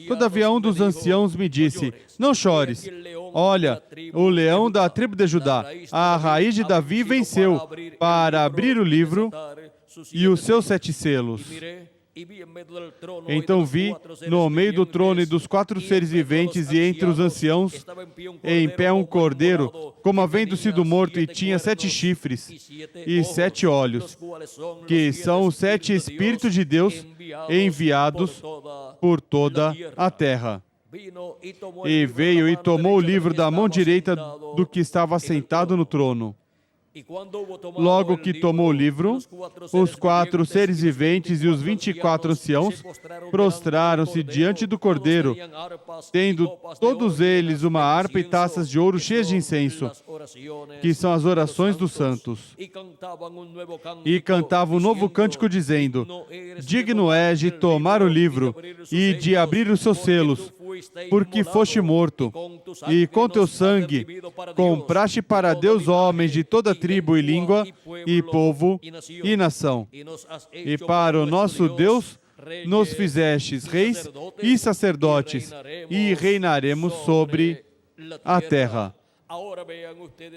todavia um dos anciãos me disse, não chores, olha, o leão da tribo de Judá, a raiz de Davi, venceu para abrir o livro e os seus 7 selos. Então vi, no meio do trono e dos 4 seres viventes e entre os anciãos, em pé um cordeiro, como havendo sido morto, e tinha 7 chifres e 7 olhos, que são os 7 Espíritos de Deus enviados por toda a terra. E veio e tomou o livro da mão direita do que estava sentado no trono. Logo que tomou o livro, os 4 seres viventes e os 24 anciãos prostraram-se diante do Cordeiro, tendo todos eles uma harpa e taças de ouro cheias de incenso, que são as orações dos santos. E cantavam um novo cântico dizendo: digno és de tomar o livro e de abrir os seus selos, porque foste morto, e com teu sangue compraste para Deus homens de toda tribo e língua, e povo e nação. E para o nosso Deus nos fizestes reis e sacerdotes, e reinaremos sobre a terra.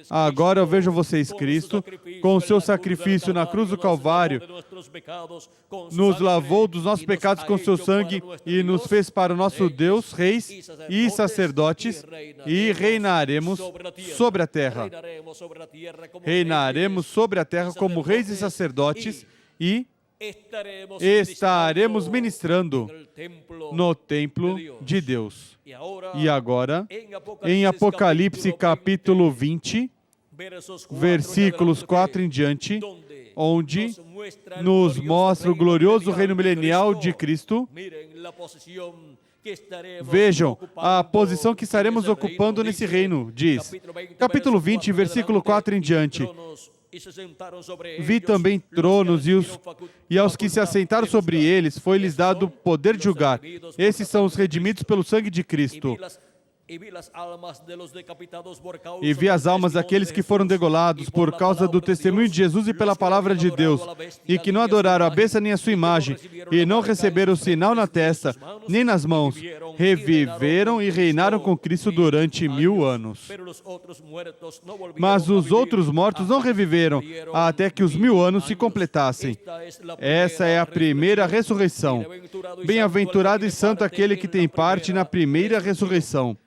Agora vejam vocês Cristo, com o seu sacrifício na cruz do Calvário, nos lavou dos nossos pecados com seu sangue e nos fez para o nosso Deus reis e sacerdotes, e reinaremos sobre a terra. Reinaremos sobre a terra como reis e sacerdotes, e estaremos ministrando no templo de Deus. E agora, em Apocalipse capítulo 20, versículos 4 em diante, onde nos mostra o glorioso reino milenial de Cristo. Vejam a posição que estaremos ocupando nesse reino, diz, capítulo 20, versículo 4 em diante. Vi também tronos e aos que se assentaram sobre eles foi-lhes dado poder de julgar. Esses são os redimidos pelo sangue de Cristo. E vi as almas daqueles que foram degolados por causa do testemunho de Jesus e pela palavra de Deus, e que não adoraram a besta nem a sua imagem, e não receberam o sinal na testa, nem nas mãos. Reviveram e reinaram com Cristo durante 1000 anos. Mas os outros mortos não reviveram, até que os 1000 anos se completassem. Essa é a primeira ressurreição. Bem-aventurado e santo aquele que tem parte na primeira ressurreição.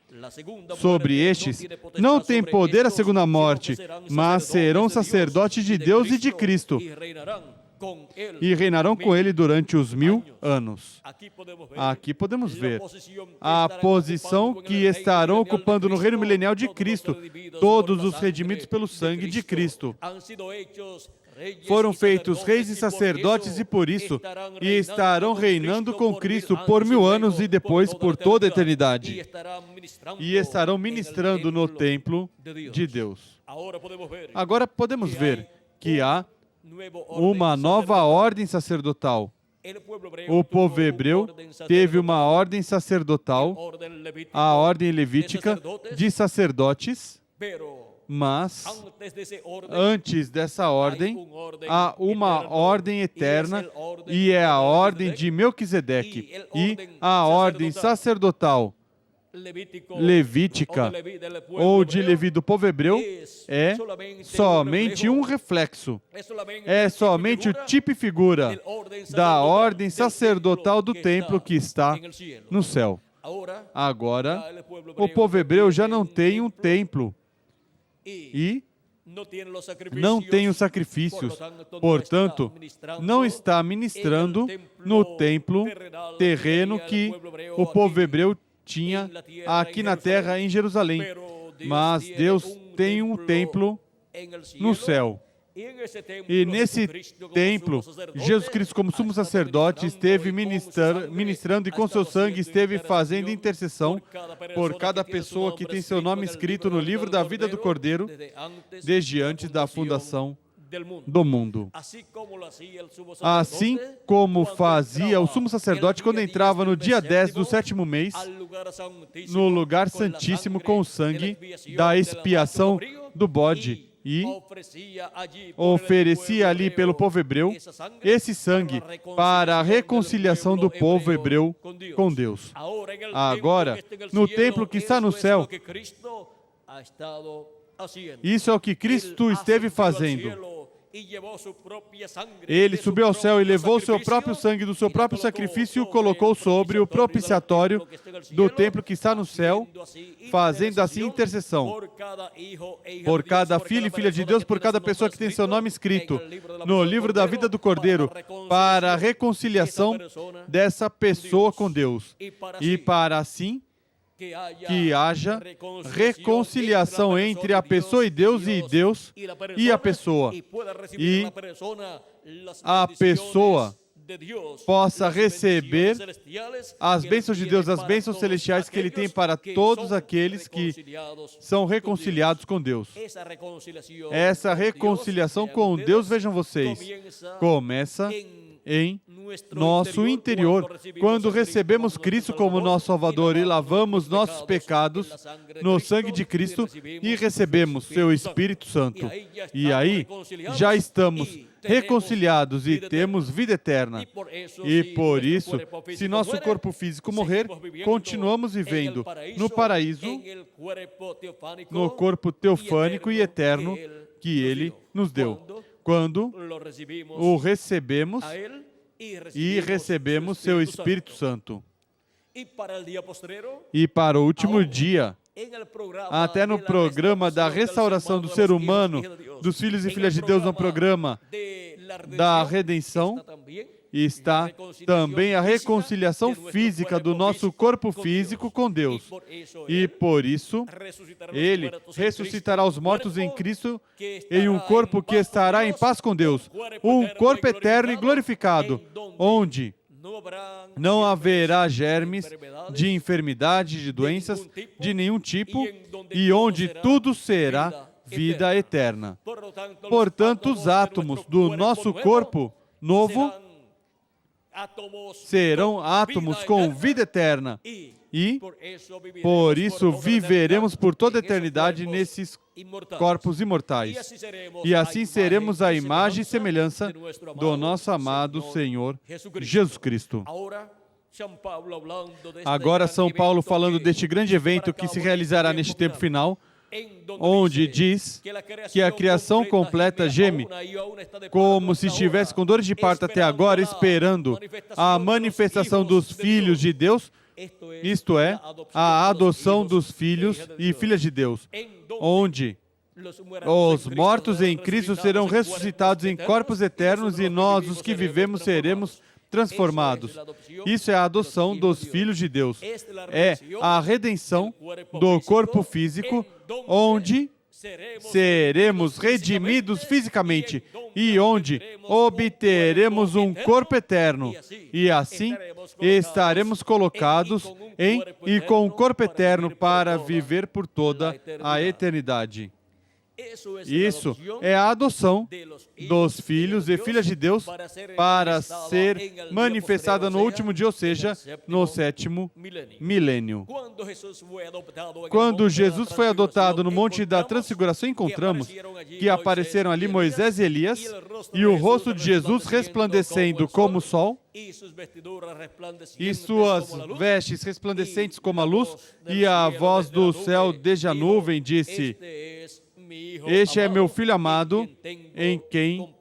Sobre estes, não tem poder a segunda morte, mas serão sacerdotes de Deus e de Cristo, e reinarão com ele durante os 1000 anos. Aqui podemos ver a posição que estarão ocupando no reino milenial de Cristo, todos os redimidos pelo sangue de Cristo. Foram feitos reis e sacerdotes e por isso, e estarão reinando com Cristo por 1000 anos e depois por toda a eternidade. E estarão ministrando no templo de Deus. Agora podemos ver que há uma nova ordem sacerdotal. O povo hebreu teve uma ordem sacerdotal, a ordem levítica de sacerdotes, mas antes dessa ordem, há uma ordem eterna, e é a ordem de Melquisedeque, e a ordem sacerdotal levítica, ou de Levi do povo hebreu, é somente um reflexo, é somente o tipo e figura da ordem sacerdotal do templo que está no céu. Agora, o povo hebreu já não tem um templo, e não tem os sacrifícios, portanto, não está ministrando no templo terreno que o povo hebreu tinha aqui na terra, em Jerusalém. Mas Deus tem um templo no céu. E nesse templo, Jesus Cristo, como sumo sacerdote, esteve ministrando e com seu sangue esteve fazendo intercessão por cada pessoa que tem seu nome escrito no livro da vida do Cordeiro, desde antes da fundação do mundo. Assim como fazia o sumo sacerdote quando entrava no dia 10 do 7º mês, no lugar santíssimo com o sangue da expiação do bode, e oferecia ali pelo povo hebreu esse sangue para a reconciliação do povo hebreu com Deus. Agora, no templo que está no céu, isso é o que Cristo esteve fazendo. Ele subiu ao céu e levou o seu próprio sangue do seu próprio sacrifício e o colocou sobre o propiciatório do templo que está no céu, fazendo assim intercessão por cada filho e filha de Deus, por cada pessoa que tem seu nome escrito no livro da vida do Cordeiro, para a reconciliação dessa pessoa com Deus, e para assim que haja reconciliação entre a pessoa e Deus e a pessoa. E a pessoa possa receber as bênçãos de Deus, as bênçãos celestiais que Ele tem para todos aqueles que são reconciliados com Deus. Essa reconciliação com Deus, vejam vocês, começa em nosso interior, quando recebemos Cristo como nosso Salvador e lavamos nossos pecados no sangue de Cristo e recebemos seu Espírito Santo. E aí já estamos reconciliados e temos vida eterna. E por isso, se nosso corpo físico morrer, continuamos vivendo no paraíso, no corpo teofânico e eterno que Ele nos deu, quando o recebemos e recebemos seu Espírito Santo. E para o último dia, até no programa da restauração do ser humano, dos filhos e filhas de Deus, no programa da redenção, está também a reconciliação física do nosso corpo físico com Deus. E por isso, Ele ressuscitará os mortos em Cristo em um corpo que estará em paz com Deus. Um corpo eterno e glorificado, onde não haverá germes de enfermidade, de doenças, de nenhum tipo, e onde tudo será vida eterna. Portanto, os átomos do nosso corpo novo serão átomos com vida eterna. E, por isso, viveremos por toda a eternidade nesses corpos imortais. E assim seremos a imagem e semelhança do nosso amado Senhor Jesus Cristo. Agora, São Paulo falando deste grande evento que se realizará neste tempo final, onde diz que a criação completa geme como se estivesse com dores de parto até agora, esperando a manifestação dos filhos de Deus, isto é, a adoção dos filhos e filhas de Deus, onde os mortos em Cristo serão ressuscitados em corpos eternos e nós, os que vivemos, seremos transformados. Isso é a adoção dos filhos de Deus. É a redenção do corpo físico, onde seremos redimidos fisicamente e onde obteremos um corpo eterno. E assim estaremos colocados em e com um corpo eterno para viver por toda a eternidade. Isso é a adoção dos filhos e filhas de Deus para ser manifestada no último dia, ou seja, no sétimo milênio. Quando Jesus foi adotado no Monte da Transfiguração, encontramos que apareceram ali Moisés e Elias e o rosto de Jesus resplandecendo como o sol e suas vestes resplandecentes como a luz, e a voz do céu desde a nuvem disse: Este é meu Filho amado, em quem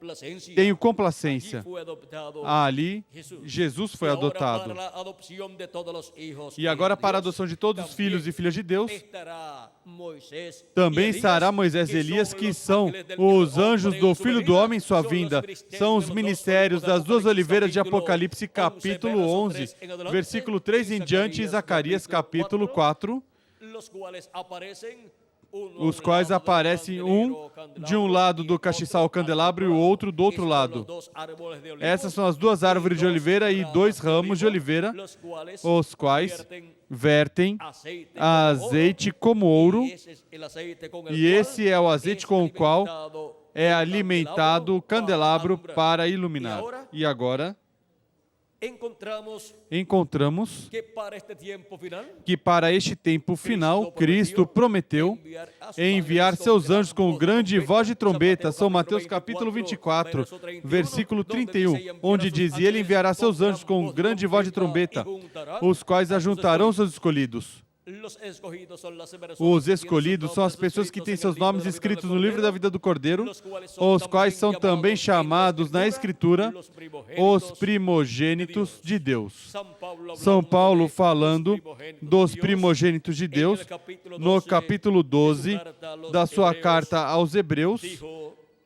tenho complacência. Ali, Jesus foi adotado. E agora, para a adoção de todos os filhos e filhas de Deus, também estará Moisés e Elias, que são os anjos do Filho do Homem em sua vinda. São os ministérios das duas oliveiras de Apocalipse, capítulo 11, versículo 3 em diante, e Zacarias, capítulo 4, os quais aparecem um de um lado do castiçal candelabro e o outro do outro lado. Essas são as duas árvores de oliveira e dois ramos de oliveira, os quais vertem azeite como ouro, e esse é o azeite com o qual é alimentado o candelabro para iluminar. E agora encontramos que para este tempo final, Cristo prometeu enviar seus anjos com grande voz de trombeta. São Mateus capítulo 24, versículo 31, onde diz: E ele enviará seus anjos com grande voz de trombeta, os quais ajuntarão seus escolhidos. Os escolhidos são as pessoas que têm seus nomes escritos no livro da vida do Cordeiro, os quais são também chamados na Escritura os primogênitos de Deus. São Paulo, falando dos primogênitos de Deus, no capítulo 12 da sua carta aos Hebreus,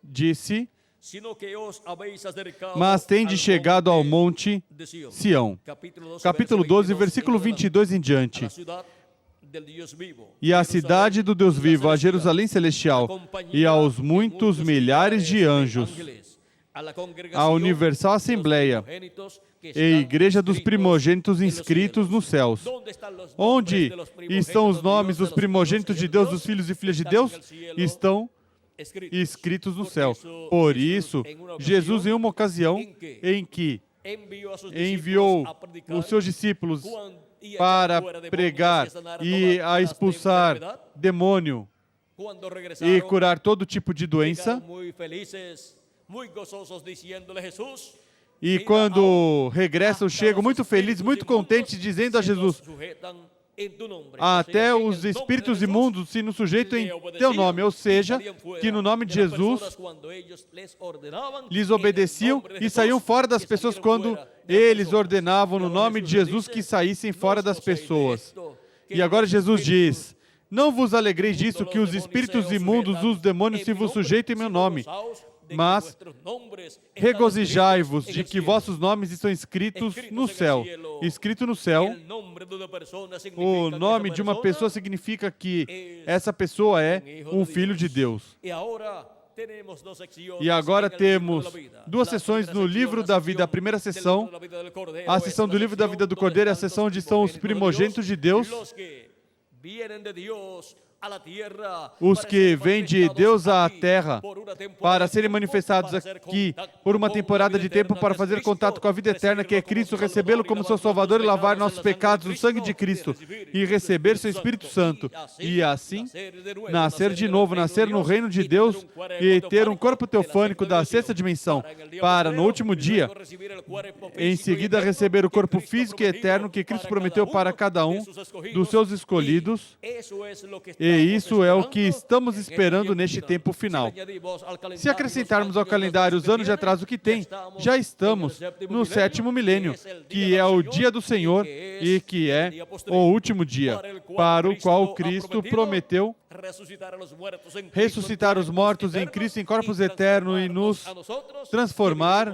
disse: Mas tendes chegado ao monte Sião. Capítulo 12, versículo 22 em diante. e à cidade do Deus vivo, a Jerusalém celestial, e aos muitos milhares de anjos, à Universal Assembleia e Igreja dos primogênitos inscritos nos céus. Onde estão os nomes dos primogênitos de Deus, dos filhos e filhas de Deus? Estão escritos no céu. Por isso, Jesus, em uma ocasião em que enviou os seus discípulos para pregar e a expulsar demônio e curar todo tipo de doença, e quando regressam, chegam muito felizes, muito contentes, dizendo a Jesus: até os espíritos imundos se nos sujeitam em teu nome, ou seja, que no nome de Jesus lhes obedeciam e saíam fora das pessoas quando eles ordenavam no nome de Jesus que saíssem fora das pessoas. E agora Jesus diz: não vos alegreis disso, que os espíritos imundos, os demônios se vos sujeitem em meu nome, mas regozijai-vos de que vossos nomes estão escritos no céu. Escrito no céu, o nome de uma pessoa significa que essa pessoa é um filho de Deus. E agora temos duas sessões no livro da vida. A primeira sessão, a sessão do livro da vida do Cordeiro, é a sessão onde estão os primogênitos de Deus, os que vêm de Deus à terra para serem manifestados aqui por uma temporada de tempo para fazer contato com a vida eterna, que é Cristo, recebê-lo como seu Salvador e lavar nossos pecados no sangue de Cristo e receber seu Espírito Santo e assim nascer de novo, nascer no reino de Deus e ter um corpo teofânico da sexta dimensão para no último dia, em seguida receber o corpo físico e eterno que Cristo prometeu para cada um dos seus escolhidos. E isso é o que estamos esperando neste tempo final. Se acrescentarmos ao calendário os anos de atraso que tem, já estamos no 7º milênio, que é o dia do Senhor e que é o último dia, para o qual Cristo prometeu ressuscitar os mortos em Cristo em corpos eternos e nos transformar.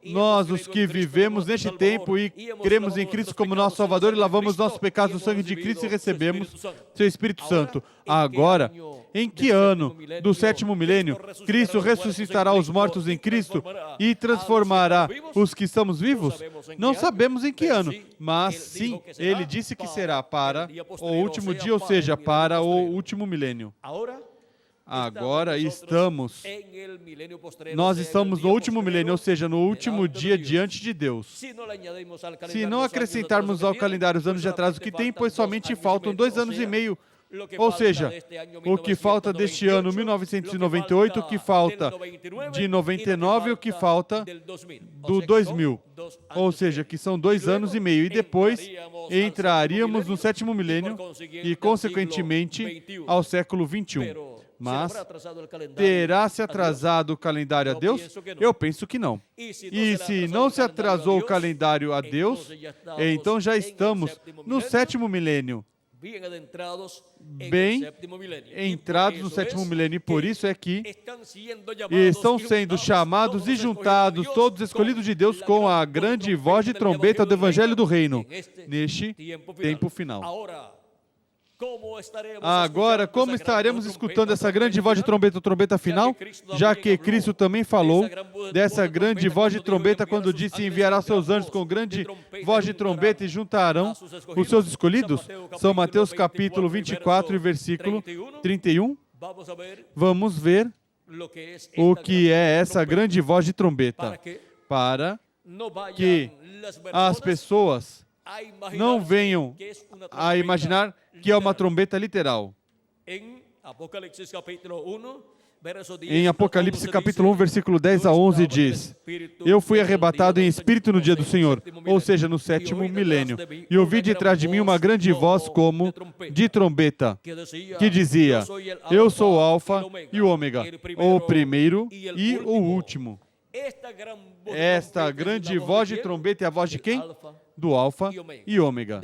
Nós, os que vivemos neste tempo e cremos em Cristo como nosso Salvador e lavamos nossos pecados no sangue de Cristo e recebemos seu Espírito Santo. Agora, em que ano do 7º milênio Cristo ressuscitará os mortos em Cristo e transformará os que estamos vivos? Não sabemos em que ano, mas sim, Ele disse que será para o último dia, ou seja, para o último milênio. Agora nós estamos no último milênio, ou seja, no último dia diante de Deus. Se não acrescentarmos ao calendário os anos de atraso que tem, pois somente faltam 2 anos e meio, ou seja, o que falta deste ano 1998, o que falta de 99 e o que falta do 2000, ou seja, que são 2 anos e meio, e depois entraríamos no 7º milênio e, consequentemente, ao século 21. Mas terá se atrasado o calendário a Deus? Eu penso que não. E se não se atrasou o calendário a Deus, então já estamos no 7º milênio. Bem entrados no 7º milênio. E por isso é que estão sendo chamados e juntados todos escolhidos de Deus com a grande voz de trombeta do Evangelho do Reino neste tempo final. Agora, como estaremos escutando essa grande voz de trombeta final? Já que Cristo também falou dessa grande voz de trombeta quando disse: enviará seus anjos com grande voz de trombeta e juntarão os seus escolhidos? São Mateus capítulo 24 e versículo 31. Vamos ver o que é essa grande voz de trombeta, para que as pessoas não venham a imaginar que é uma trombeta literal. Em Apocalipse capítulo 1, versículo 10 a 11 diz: eu fui arrebatado em espírito no dia do Senhor, ou seja, no 7º milênio, e ouvi de trás de mim uma grande voz como de trombeta, que dizia: eu sou o Alfa e o Ômega, o primeiro e o último. Esta grande voz de trombeta é a voz de quem? Do Alfa e Ômega,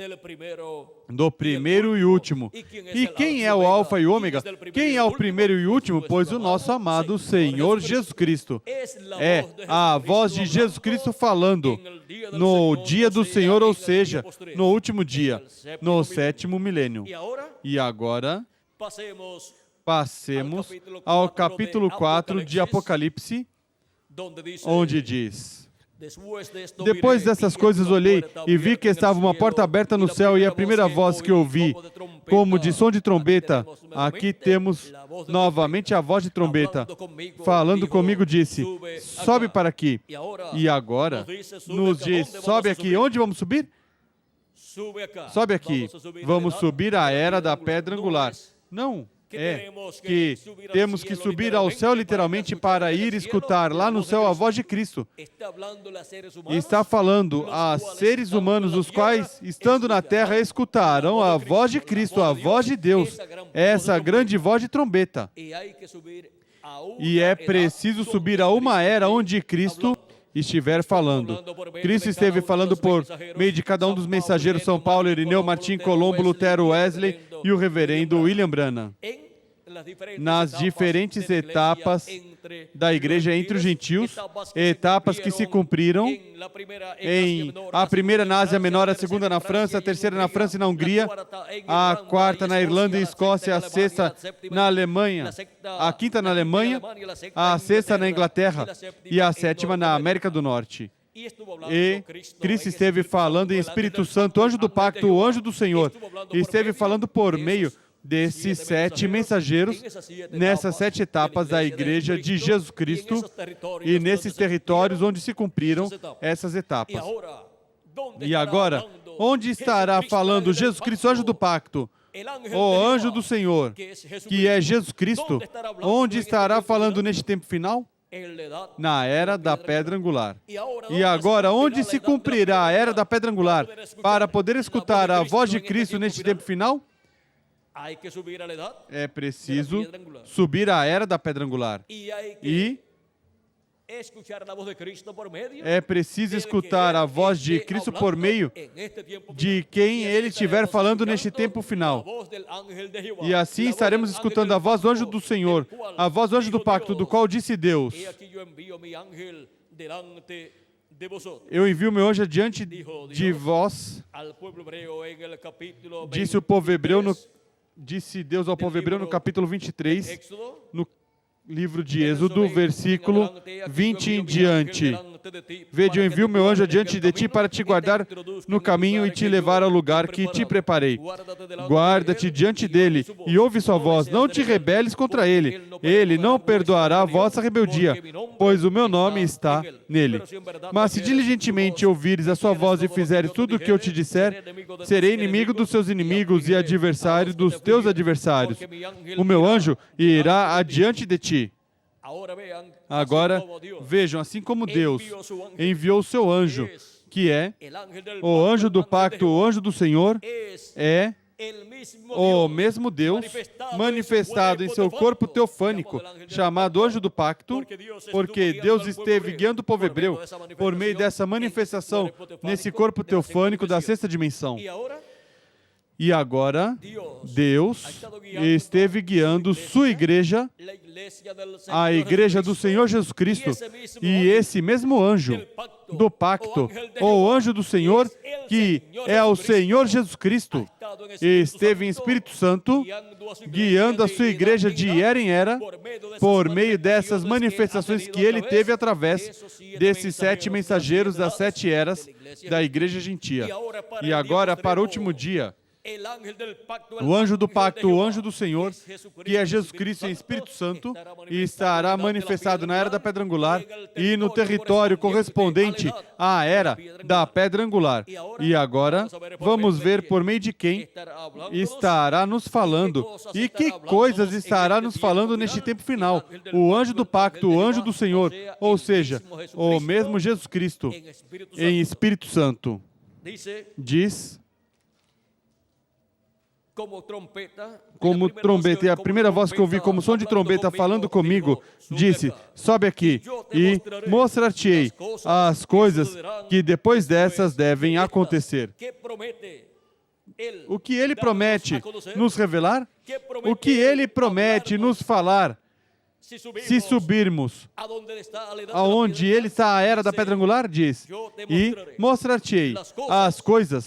do primeiro e último. E quem é o Alfa e Ômega? Quem é o primeiro e último? Pois o nosso amado Senhor Jesus Cristo. É a voz de Jesus Cristo falando no dia do Senhor, ou seja, no último dia, no sétimo milênio. E agora, passemos ao capítulo 4 de Apocalipse, onde diz: depois dessas coisas olhei e vi que estava uma porta aberta no céu, e a primeira voz que ouvi, como de som de trombeta, aqui temos novamente a voz de trombeta, falando comigo, disse: sobe para aqui. E agora nos diz: sobe aqui. Onde vamos subir? Sobe aqui. Vamos subir à era da pedra angular. Não. É que temos que subir ao céu literalmente para ir escutar lá no céu a voz de Cristo. E está falando a seres humanos, os quais, estando na terra, escutarão a voz de Cristo, a voz de Deus, essa grande voz de trombeta. E é preciso subir a uma era onde Cristo estiver falando. Cristo esteve falando por meio de cada um dos mensageiros: São Paulo, Irineu, Martim, Colombo, Lutero, Wesley e o reverendo William Branham. Nas diferentes etapas da igreja entre os gentios, etapas que se cumpriram a primeira na Ásia Menor, a segunda na França, a terceira na França e na Hungria, a quarta na Irlanda e Escócia, a sexta na Alemanha, a quinta na Alemanha, a sexta na Inglaterra e a sétima na América do Norte. E Cristo esteve falando em Espírito Santo, anjo do pacto, o anjo do Senhor, e esteve falando por meio desses 7 mensageiros, nessas 7 etapas da Igreja de Jesus Cristo e nesses territórios onde se cumpriram essas etapas. E agora, onde estará falando Jesus Cristo, anjo do pacto, o anjo do Senhor, que é Jesus Cristo? Onde estará falando neste tempo final? Na era da pedra angular. E agora, onde se cumprirá a era da pedra angular para poder escutar a voz de Cristo neste tempo final? É preciso subir à era da pedra angular. E é preciso escutar a voz de Cristo por meio de quem Ele estiver falando neste tempo final. E assim estaremos escutando a voz do anjo do Senhor, a voz do anjo do pacto, do qual disse Deus: eu envio meu anjo diante de vós, disse o povo hebreu disse Deus ao povo hebreu no capítulo 23, no livro de Êxodo, versículo 20 em diante. Vede, eu envio meu anjo adiante de ti para te guardar no caminho e te levar ao lugar que te preparei. Guarda-te diante dele e ouve sua voz. Não te rebeles contra ele. Ele não perdoará a vossa rebeldia, pois o meu nome está nele. Mas se diligentemente ouvires a sua voz e fizeres tudo o que eu te disser, serei inimigo dos seus inimigos e adversário dos teus adversários. O meu anjo irá adiante de ti. Agora, vejam, assim como Deus enviou o seu anjo, que é o anjo do pacto, o anjo do Senhor, é o mesmo Deus manifestado em seu corpo teofânico, chamado anjo do pacto, porque Deus esteve guiando o povo hebreu por meio dessa manifestação nesse corpo teofânico da sexta dimensão. E agora, Deus esteve guiando sua igreja, a igreja do Senhor Jesus Cristo, e esse mesmo anjo do pacto, ou anjo do Senhor, que é o Senhor Jesus Cristo, esteve em Espírito Santo, guiando a sua igreja de era em era, por meio dessas manifestações que ele teve através desses 7 mensageiros das 7 eras da igreja gentia. E agora, para o último dia, o anjo do pacto, o anjo do Senhor, que é Jesus Cristo em Espírito Santo, e estará manifestado na era da pedra angular e no território correspondente à era da pedra angular. E agora, vamos ver por meio de quem estará nos falando e que coisas estará nos falando neste tempo final. O anjo do pacto, o anjo do Senhor, ou seja, o mesmo Jesus Cristo em Espírito Santo. Diz: como trombeta, e a primeira voz que ouvi como som de trombeta falando comigo, disse: sobe aqui e mostrar-te-ei as coisas que depois dessas devem acontecer. O que ele promete nos revelar? O que ele promete nos falar? Se subirmos aonde ele está, a era da pedra angular, diz, e mostrar-te-ei as coisas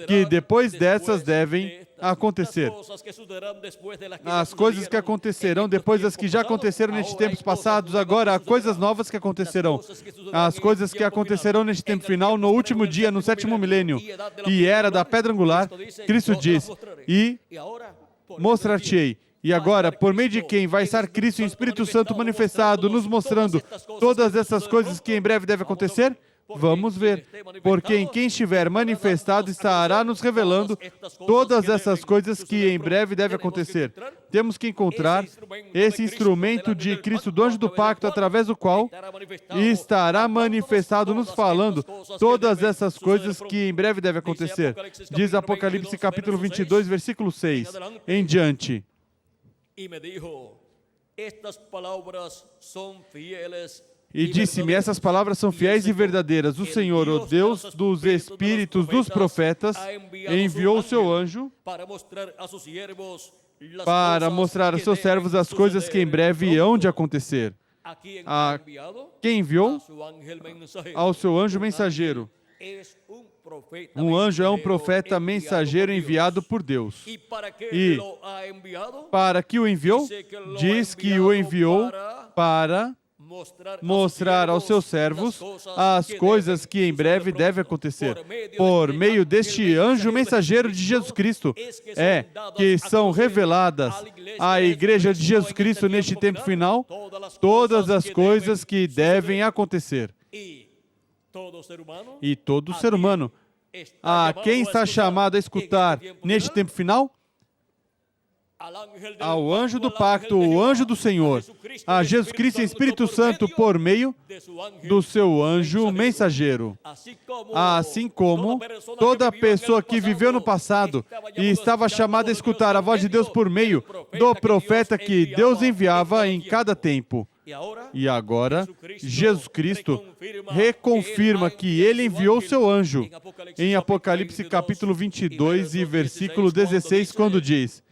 que depois dessas devem acontecer. As coisas que acontecerão depois das que já aconteceram nestes tempos passados, agora há coisas novas que acontecerão. As coisas que acontecerão neste tempo final, no último dia, no sétimo milênio, e era da pedra angular, Cristo diz, e mostrar-te-ei. E agora, por meio de quem vai estar Cristo em Espírito Santo manifestado, nos mostrando todas essas coisas que em breve devem acontecer? Vamos ver. Porque em quem estiver manifestado estará nos revelando todas essas coisas que em breve devem acontecer. Temos que encontrar esse instrumento de Cristo, do anjo do pacto, através do qual estará manifestado nos falando todas essas coisas que em breve devem acontecer. Diz Apocalipse capítulo 22, versículo 6 em diante. E disse-me, essas palavras são fiéis e verdadeiras. O Senhor, o Deus dos espíritos dos profetas, enviou o seu anjo para mostrar aos seus servos as coisas que em breve hão de acontecer. Quem enviou? Ao seu anjo mensageiro. Um anjo é um profeta mensageiro enviado por Deus. E para que o enviou? Diz que o enviou para mostrar aos seus servos as coisas que em breve devem acontecer. Por meio deste anjo mensageiro de Jesus Cristo, que são reveladas à Igreja de Jesus Cristo neste tempo final todas as coisas que devem acontecer. E todo ser humano, a quem está chamado a escutar neste tempo final? Ao anjo do pacto, o anjo do Senhor, a Jesus Cristo e Espírito Santo por meio do seu anjo mensageiro. Assim como toda pessoa que viveu no passado e estava chamada a escutar a voz de Deus por meio do profeta que Deus enviava em cada tempo. E agora, Jesus Cristo reconfirma que ele enviou seu anjo em Apocalipse capítulo 22 e versículo 16, quando diz: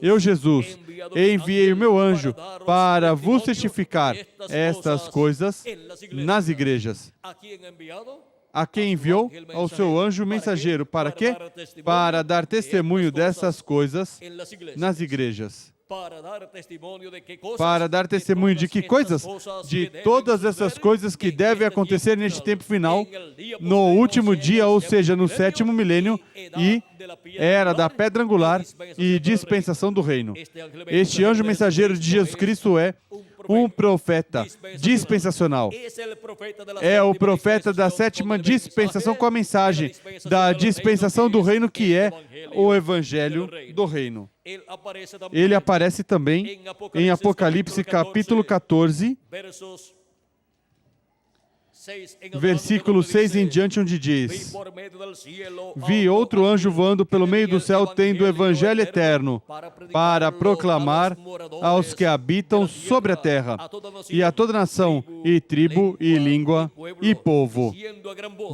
Eu, Jesus, enviei o meu anjo para vos testificar estas coisas nas igrejas. A quem enviou? Ao seu anjo mensageiro. Para quê? Para dar testemunho dessas coisas nas igrejas. Para dar testemunho de que coisas? De todas essas coisas que devem acontecer neste tempo final, no último dia, ou seja, no sétimo milênio, e era da pedra angular e dispensação do reino. Este anjo mensageiro de Jesus Cristo é um profeta dispensacional. É o profeta da sétima dispensação com a mensagem da dispensação do reino, que é o Evangelho do Reino. Ele aparece também em Apocalipse capítulo 14, versículo 6 em diante, onde diz: Vi outro anjo voando pelo meio do céu, tendo o evangelho eterno, para proclamar aos que habitam sobre a terra, e a toda nação, e tribo, e língua, e povo,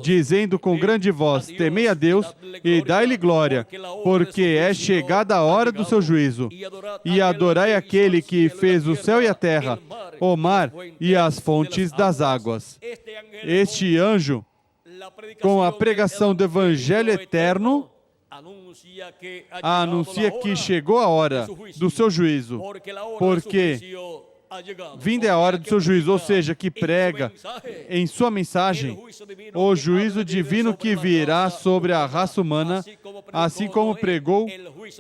dizendo com grande voz: Temei a Deus, e dai-lhe glória, porque é chegada a hora do seu juízo, e adorai aquele que fez o céu e a terra, o mar e as fontes das águas. Este anjo, com a pregação do Evangelho eterno, anuncia que chegou a hora do seu juízo, porque vinda é a hora do seu juízo, ou seja, que prega em sua mensagem o juízo divino que virá sobre a raça humana, assim como pregou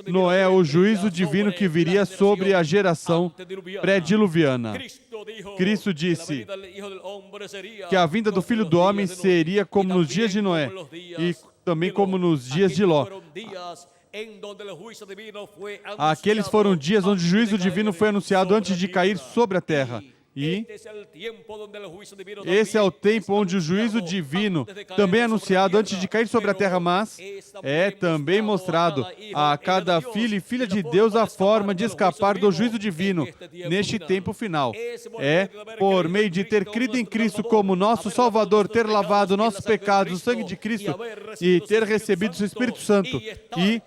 Noé o juízo divino que viria sobre a geração pré-diluviana. Cristo disse que a vinda do Filho do Homem seria como nos dias de Noé e também como nos dias de Ló. Aqueles foram dias onde o juízo divino foi anunciado antes de cair sobre a terra. E esse é o tempo onde o juízo divino, também anunciado antes de cair sobre a terra, mas é também mostrado a cada filho e filha de Deus a forma de escapar do juízo divino neste tempo final. É por meio de ter crido em Cristo como nosso Salvador, ter lavado nossos pecados no sangue de Cristo e ter recebido o Espírito Santo e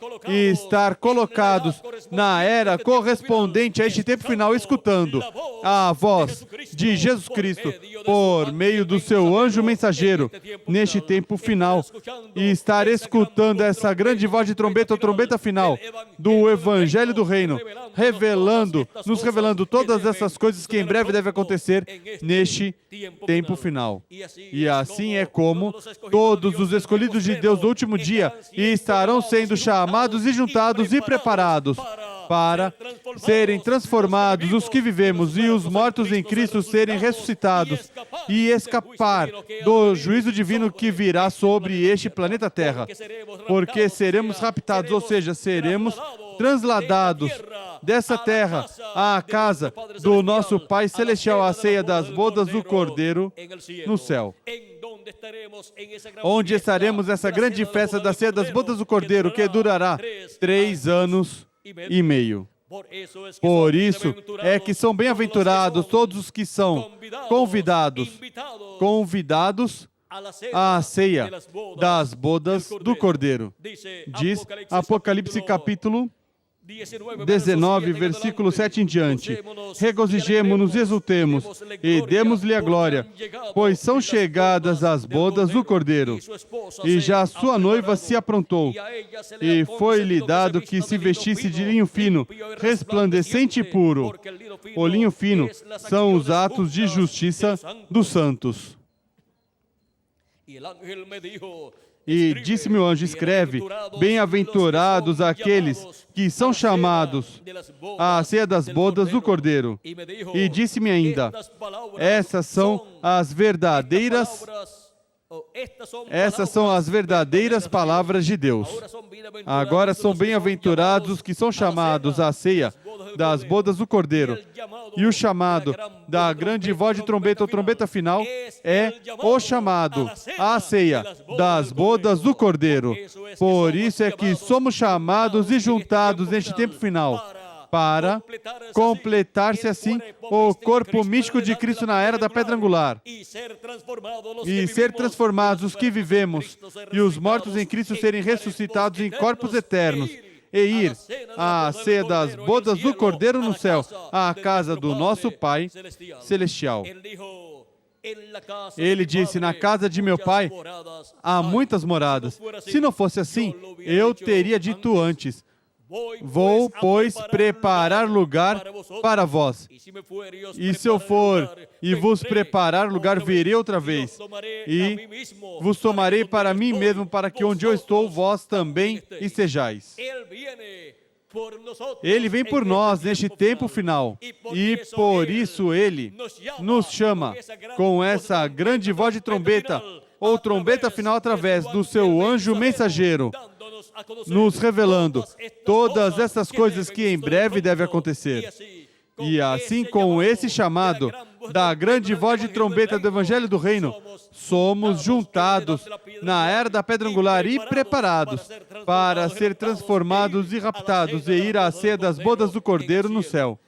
estar colocados na era correspondente a este tempo final, escutando a voz de Jesus Cristo por meio do seu anjo mensageiro neste tempo final e estar escutando essa grande voz de trombeta, a trombeta final do Evangelho do Reino, nos revelando todas essas coisas que em breve devem acontecer neste tempo final. E assim é como todos os escolhidos de Deus do último dia estarão sendo chamados e juntados e preparados para serem transformados os que vivemos e os mortos em Cristo serem ressuscitados e escapar do juízo divino que virá sobre este planeta Terra. Porque seremos raptados, ou seja, seremos transladados dessa terra à casa do nosso Pai Celestial, à ceia das bodas do Cordeiro no céu. Onde estaremos nessa grande festa da ceia das bodas do Cordeiro, que durará 3 anos e meio. Por isso é que são bem-aventurados todos os que são convidados à ceia das bodas do Cordeiro. Diz Apocalipse capítulo 19, versículo 7 em diante. Regozijemo-nos e exultemos, e demos-lhe a glória, pois são chegadas as bodas do Cordeiro, e já sua noiva se aprontou, e foi-lhe dado que se vestisse de linho fino, resplandecente e puro. O linho fino são os atos de justiça dos santos. E disse-me o anjo, escreve, bem-aventurados aqueles que são chamados à ceia das bodas do Cordeiro. E disse-me ainda, essas são as verdadeiras palavras de Deus. Agora são bem-aventurados os que são chamados à ceia das bodas do Cordeiro. E o chamado da grande voz de trombeta, ou trombeta final, é o chamado à ceia das bodas do Cordeiro. Por isso é que somos chamados e juntados neste tempo final, para completar-se assim o corpo místico de Cristo na era da pedra angular, e ser transformados os que vivemos, e os mortos em Cristo serem ressuscitados em corpos eternos, e ir à ceia das bodas do Cordeiro no céu, à casa do nosso Pai Celestial. Ele disse, na casa de meu Pai há muitas moradas. Se não fosse assim, eu teria dito antes, vou, pois, preparar lugar para vós. E se eu for e vos preparar lugar, virei outra vez. E vos tomarei para mim mesmo, para que onde eu estou, vós também estejais. Ele vem por nós neste tempo final. E por isso Ele nos chama com essa grande voz de trombeta, ou trombeta final através do seu anjo mensageiro, nos revelando todas essas coisas que em breve devem acontecer. E assim, com esse chamado da grande voz de trombeta do Evangelho do Reino, somos juntados na era da pedra angular e preparados para ser transformados e raptados e ir à ceia das bodas do Cordeiro no céu.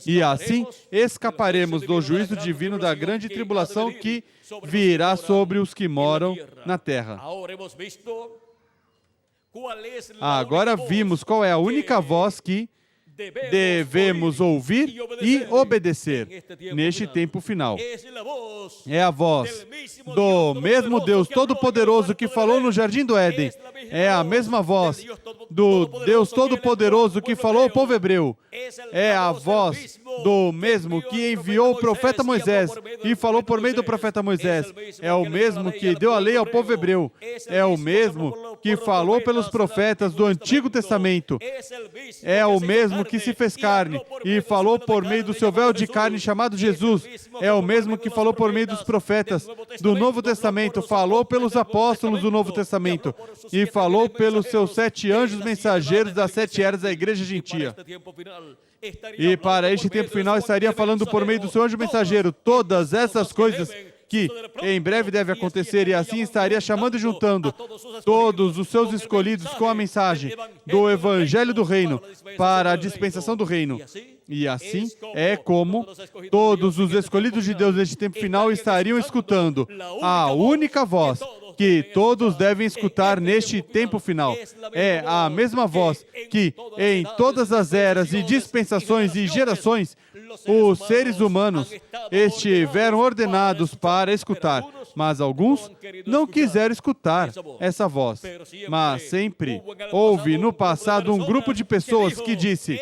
E assim escaparemos do juízo divino da grande tribulação que virá sobre os que moram na terra. Agora vimos qual é a única voz que devemos ouvir e obedecer neste tempo final. É a voz do mesmo Deus Todo-Poderoso que falou no Jardim do Éden. É a mesma voz do Deus Todo-Poderoso que falou ao povo hebreu. É a voz do mesmo que enviou o profeta Moisés e falou por meio do profeta Moisés. É o mesmo que deu a lei ao povo hebreu. É o mesmo que falou pelos profetas do Antigo Testamento. É o mesmo que se fez carne e falou por meio do seu véu de carne chamado Jesus. É o mesmo que falou por meio dos profetas do Novo Testamento, falou pelos apóstolos do Novo Testamento e falou pelos seus 7 anjos mensageiros das 7 eras da igreja gentia. E para este tempo final estaria falando por meio do seu anjo mensageiro todas essas coisas que em breve deve acontecer, e assim estaria chamando e juntando todos os seus escolhidos com a mensagem do Evangelho do Reino para a dispensação do Reino. E assim é como todos os escolhidos de Deus neste tempo final estariam escutando a única voz que todos devem escutar neste tempo final. É a mesma voz que em todas as eras e dispensações e gerações os seres humanos estiveram ordenados para escutar, mas alguns não quiseram escutar essa voz. Mas sempre houve no passado um grupo de pessoas que disse: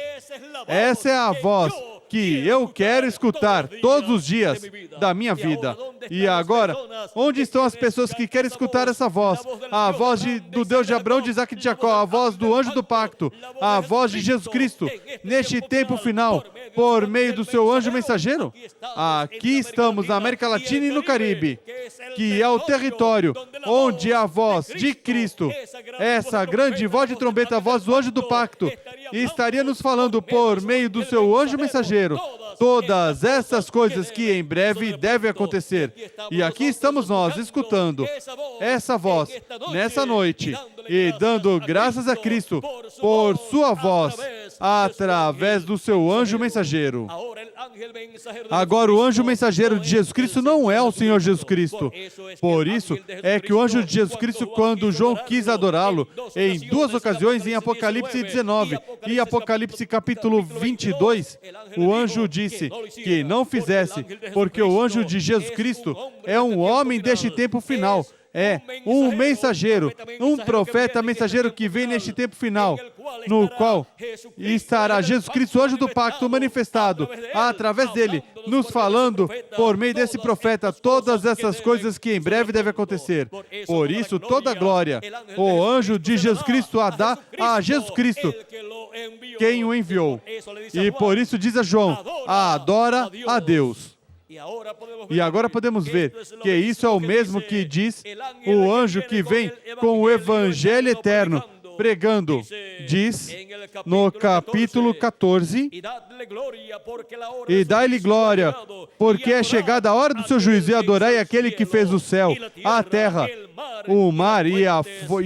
essa é a voz que eu quero escutar todos os dias da minha vida. E agora, onde estão as pessoas que querem escutar essa voz? A voz do Deus de Abraão, de Isaac e de Jacó, a voz do anjo do pacto, a voz de Jesus Cristo, neste tempo final, por meio do seu anjo mensageiro? Aqui estamos na América Latina e no Caribe, que é o território onde a voz de Cristo, essa grande voz de trombeta, a voz do anjo do pacto, estaria nos falando por meio do seu anjo mensageiro todas essas coisas que em breve devem acontecer. E aqui estamos nós escutando essa voz nessa noite e dando graças a Cristo por sua voz através do seu anjo mensageiro. Agora, o anjo mensageiro de Jesus Cristo não é o Senhor Jesus Cristo. Por isso é que o anjo de Jesus Cristo, quando João quis adorá-lo, em duas ocasiões, em Apocalipse 19 e Apocalipse capítulo 22, o anjo disse que não fizesse, porque o anjo de Jesus Cristo é um homem deste tempo final. É um mensageiro, um profeta mensageiro que vem neste tempo final, no qual estará Jesus Cristo, o anjo do pacto, manifestado através dele, nos falando por meio desse profeta todas essas coisas que em breve devem acontecer. Por isso, toda a glória, o anjo de Jesus Cristo a dá a Jesus Cristo, quem o enviou. E por isso diz a João: adora a Deus. E agora podemos ver que isso é o mesmo que diz o anjo que vem com o Evangelho eterno, pregando. Diz no capítulo 14: e dai-lhe glória, porque é chegada a hora do seu juízo, e adorai aquele que fez o céu, a terra, o mar e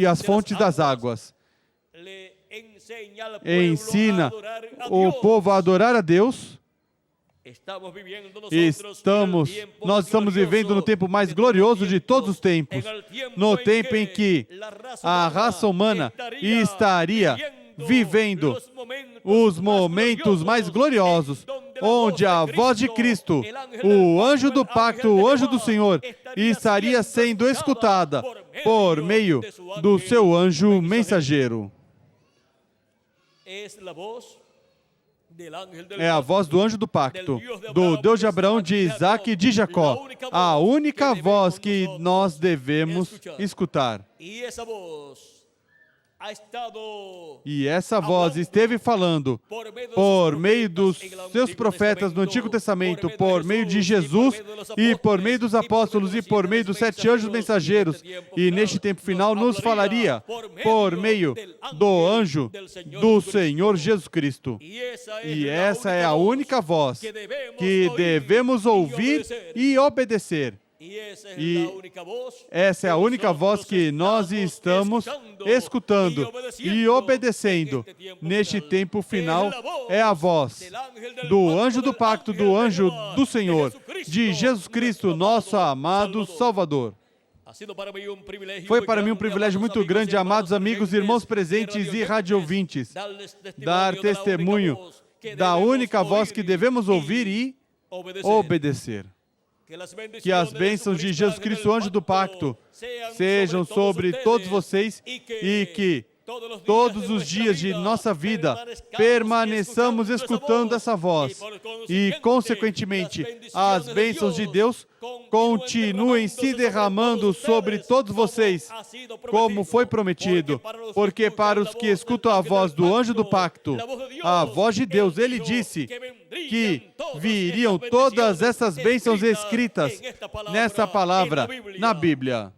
as fontes das águas. Ensina o povo a adorar a Deus. Nós estamos vivendo no tempo mais glorioso de todos os tempos, no tempo em que a raça humana estaria vivendo os momentos mais gloriosos, onde a voz de Cristo, o anjo do pacto, o anjo do Senhor, estaria sendo escutada por meio do seu anjo mensageiro. É a voz do anjo do pacto, do Deus de Abraão, de Isaac e de Jacó, a única voz que nós devemos escutar. E essa voz esteve falando por meio dos seus profetas no Antigo Testamento, por meio de Jesus e por meio dos apóstolos e por meio dos 7 anjos mensageiros. E neste tempo final nos falaria por meio do anjo do Senhor Jesus Cristo. E essa é a única voz que devemos ouvir e obedecer. E essa é a única voz que nós estamos escutando e obedecendo neste tempo final. É a voz do anjo do pacto, do anjo do Senhor, de Jesus Cristo, nosso amado Salvador. Foi para mim um privilégio muito grande, amados amigos, irmãos presentes e radiovintes, dar testemunho da única voz que devemos ouvir e obedecer. Que as bênçãos de Jesus Cristo, anjo do pacto, sejam sobre todos vocês e que todos os dias de nossa vida permaneçamos escutando essa voz e, consequentemente, as bênçãos de Deus continuem se derramando sobre todos vocês, como foi prometido, porque para os que escutam a voz do anjo do pacto, a voz de Deus, ele disse que viriam todas essas bênçãos escritas nessa palavra, na Bíblia.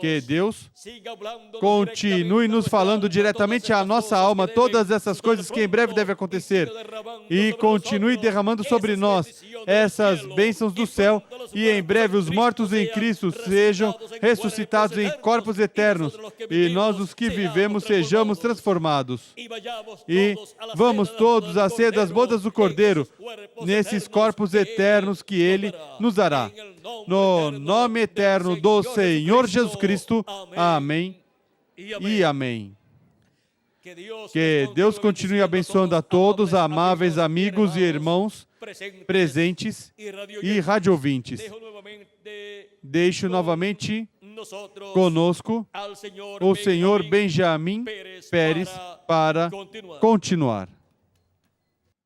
Que Deus continue nos falando diretamente à nossa alma todas essas coisas que em breve devem acontecer e continue derramando sobre nós essas bênçãos do céu e em breve os mortos em Cristo sejam ressuscitados em corpos eternos e nós, os que vivemos, sejamos transformados. E vamos todos à ceia das bodas do Cordeiro nesses corpos eternos que Ele nos dará. No nome eterno do Senhor Jesus Cristo. Amém e amém. Que Deus continue abençoando a todos, amáveis amigos e irmãos presentes e radiovintes. Deixo novamente conosco o senhor Benjamin Pérez para continuar.